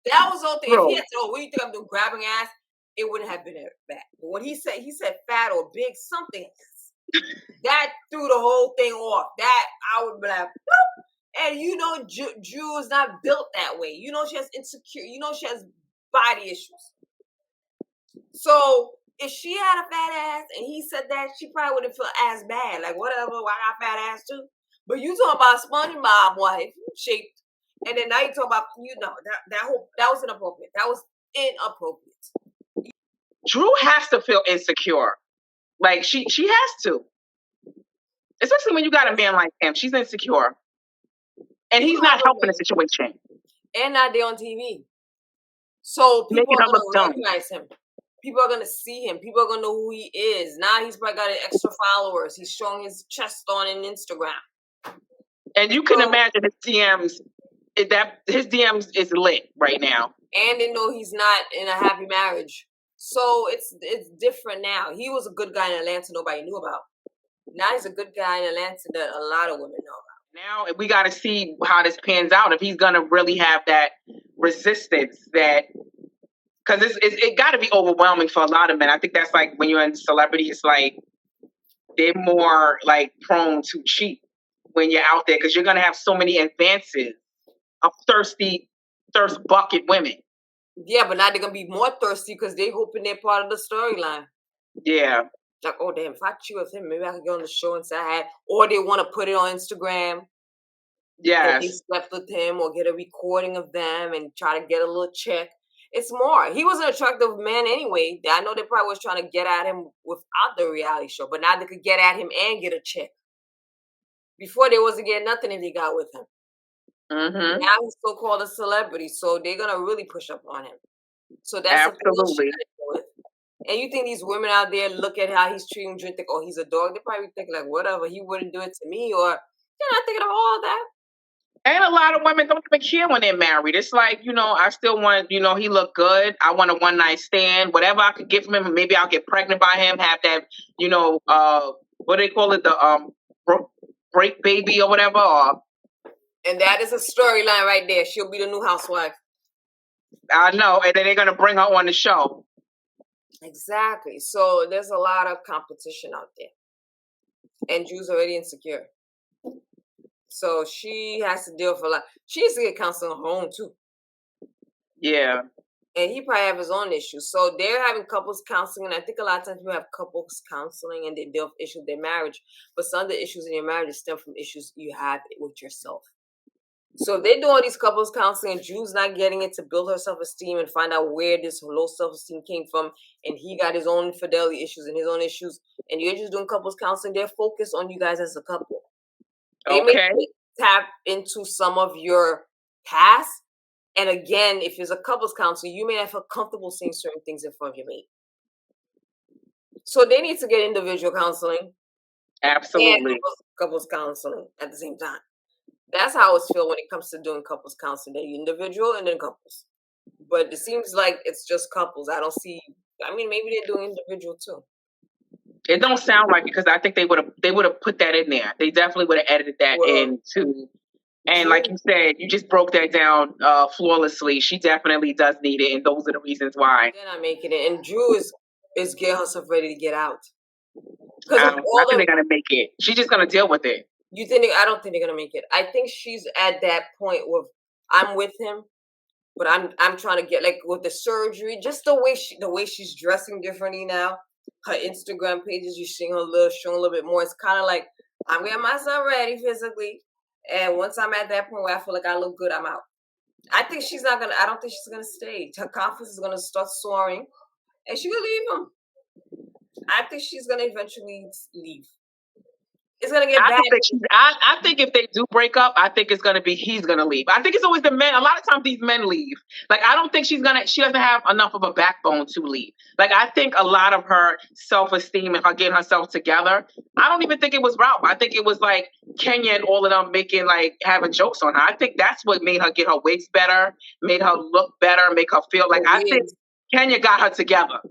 That was the whole thing. If he had said, oh, what do you think I'm doing, grabbing ass? It wouldn't have been that. But when he said fat or big something, that threw the whole thing off. That, I would be like, boop. And you know, Drew is not built that way. You know, she has she has body issues. So, if she had a fat ass and he said that, she probably wouldn't feel as bad. Like, whatever, I got fat ass too. But you talking about SpongeBob wife shaped, and then now you talk about, that was inappropriate. That was inappropriate. Drew has to feel insecure. Like she has to. Especially when you got a man like him. She's insecure. And he's not helping the situation. And not there on TV. So people are going to recognize him. People are going to see him. People are going to know who he is. Now he's probably got extra followers. He's showing his chest on Instagram. And you can imagine his DMs. His DMs is lit right now. And they know he's not in a happy marriage. So it's different now. He was a good guy in Atlanta nobody knew about. Now he's a good guy in Atlanta that a lot of women know about. Now we got to see how this pans out. If he's going to really have that resistance that... Because it got to be overwhelming for a lot of men. I think that's like when you're in celebrity, it's like they're more like prone to cheat when you're out there because you're going to have so many advances of thirst bucket women. Yeah, but now they're going to be more thirsty because they hoping they're part of the storyline. Yeah. Like, oh, damn, if I cheat with him, maybe I can get on the show and say I had. Or they want to put it on Instagram. Yes. They slept with him or get a recording of them and try to get a little check. It's more. He was an attractive man anyway. I know they probably was trying to get at him without the reality show, but now they could get at him and get a check. Before they wasn't getting nothing if they got with him. Mm-hmm. Now he's so-called a celebrity, so they're going to really push up on him. So that's absolutely. And you think these women out there look at how he's treating Drew and think, oh, he's a dog? They probably think like, whatever, he wouldn't do it to me, or they're not thinking of all that. And a lot of women don't even care when they're married. It's like, I still want, he look good. I want a one night stand. Whatever I could get from him, maybe I'll get pregnant by him, have that, what do they call it? The break baby or whatever. And that is a storyline right there. She'll be the new housewife. I know. And then they're going to bring her on the show. Exactly. So there's a lot of competition out there. And Drew's already insecure. So she has to deal with a lot. She needs to get counseling on her own too. Yeah. And he probably have his own issues. So they're having couples counseling. And I think a lot of times people have couples counseling and they deal with issues in their marriage. But some of the issues in your marriage stem from issues you have with yourself. So if they do all these couples counseling and Drew's not getting it to build her self-esteem and find out where this low self-esteem came from, and he got his own infidelity issues and his own issues, and you're just doing couples counseling, they're focused on you guys as a couple. They may tap into some of your past. And again, if it's a couples counseling, you may not feel comfortable saying certain things in front of your mate. So they need to get individual counseling. Absolutely. And couples counseling at the same time. That's how it's feel when it comes to doing couples counseling. They're individual and then couples. But it seems like it's just couples. I don't see. I mean, maybe they're doing individual too. It don't sound like it because I think they would have put that in there. They definitely would have edited that in too. And like you said, you just broke that down flawlessly. She definitely does need it, and those are the reasons why. They're not making it. And Drew is getting herself ready to get out. I think they're gonna make it. She's just gonna deal with it. You think? I don't think they're gonna make it. I think she's at that point where I'm with him, but I'm trying to get like with the surgery, just the way she's dressing differently now. Her Instagram pages, you're seeing her showing a little bit more. It's kind of like I'm getting myself ready physically, and once I'm at that point where I feel like I look good, I'm out. I think she's not gonna. I don't think she's gonna stay. Her confidence is gonna start soaring, and she will leave him. I think she's gonna eventually leave. It's gonna get bad. I think if they do break up, I think it's gonna be he's gonna leave. I think it's always the men. A lot of times these men leave. Like I don't think she doesn't have enough of a backbone to leave. Like I think a lot of her self-esteem and her getting herself together, I don't even think it was RHOA. I think it was like Kenya and all of them having jokes on her. I think that's what made her get her wigs better, made her look better, make her feel like I think Kenya got her together.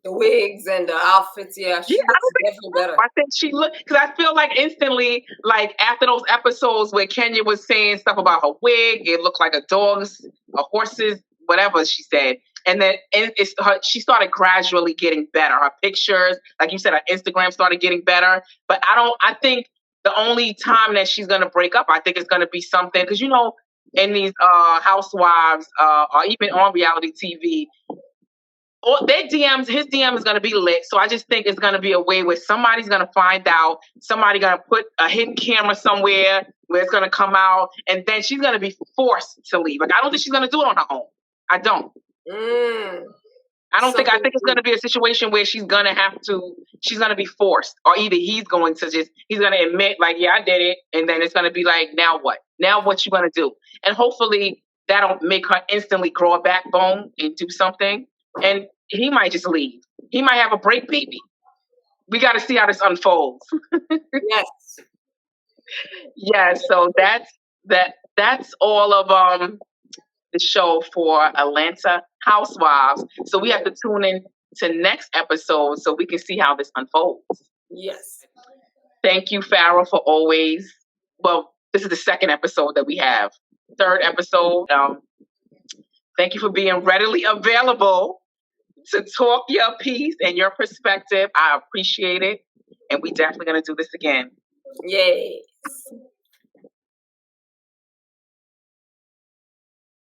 The wigs and the outfits, she looks definitely better. I think she looked, because I feel like instantly, like after those episodes where Kenya was saying stuff about her wig, it looked like a dog's, a horse's, whatever she said. And then she started gradually getting better. Her pictures, like you said, her Instagram started getting better. But I think the only time that she's going to break up, I think it's going to be something, because in these housewives or even on reality TV, their DMs, his DM is going to be lit. So I just think it's going to be a way where somebody's going to find out, somebody going to put a hidden camera somewhere where it's going to come out, and then she's going to be forced to leave. Like, I don't think she's going to do it on her own. I don't. I think it's going to be a situation where she's going to be forced, or either he's going to admit like, yeah, I did it. And then it's going to be like, now what? Now what you going to do? And hopefully that'll make her instantly grow a backbone and do something. And he might just leave. He might have a break baby. We got to see how this unfolds. Yes. Yeah. So that's all of the show for Atlanta Housewives. So we have to tune in to next episode so we can see how this unfolds. Yes. Thank you, Farrah, for always. Well, this is the second episode that we have. Third episode. Thank you for being readily available to talk your piece and your perspective. I appreciate it. And we definitely going to do this again. Yes.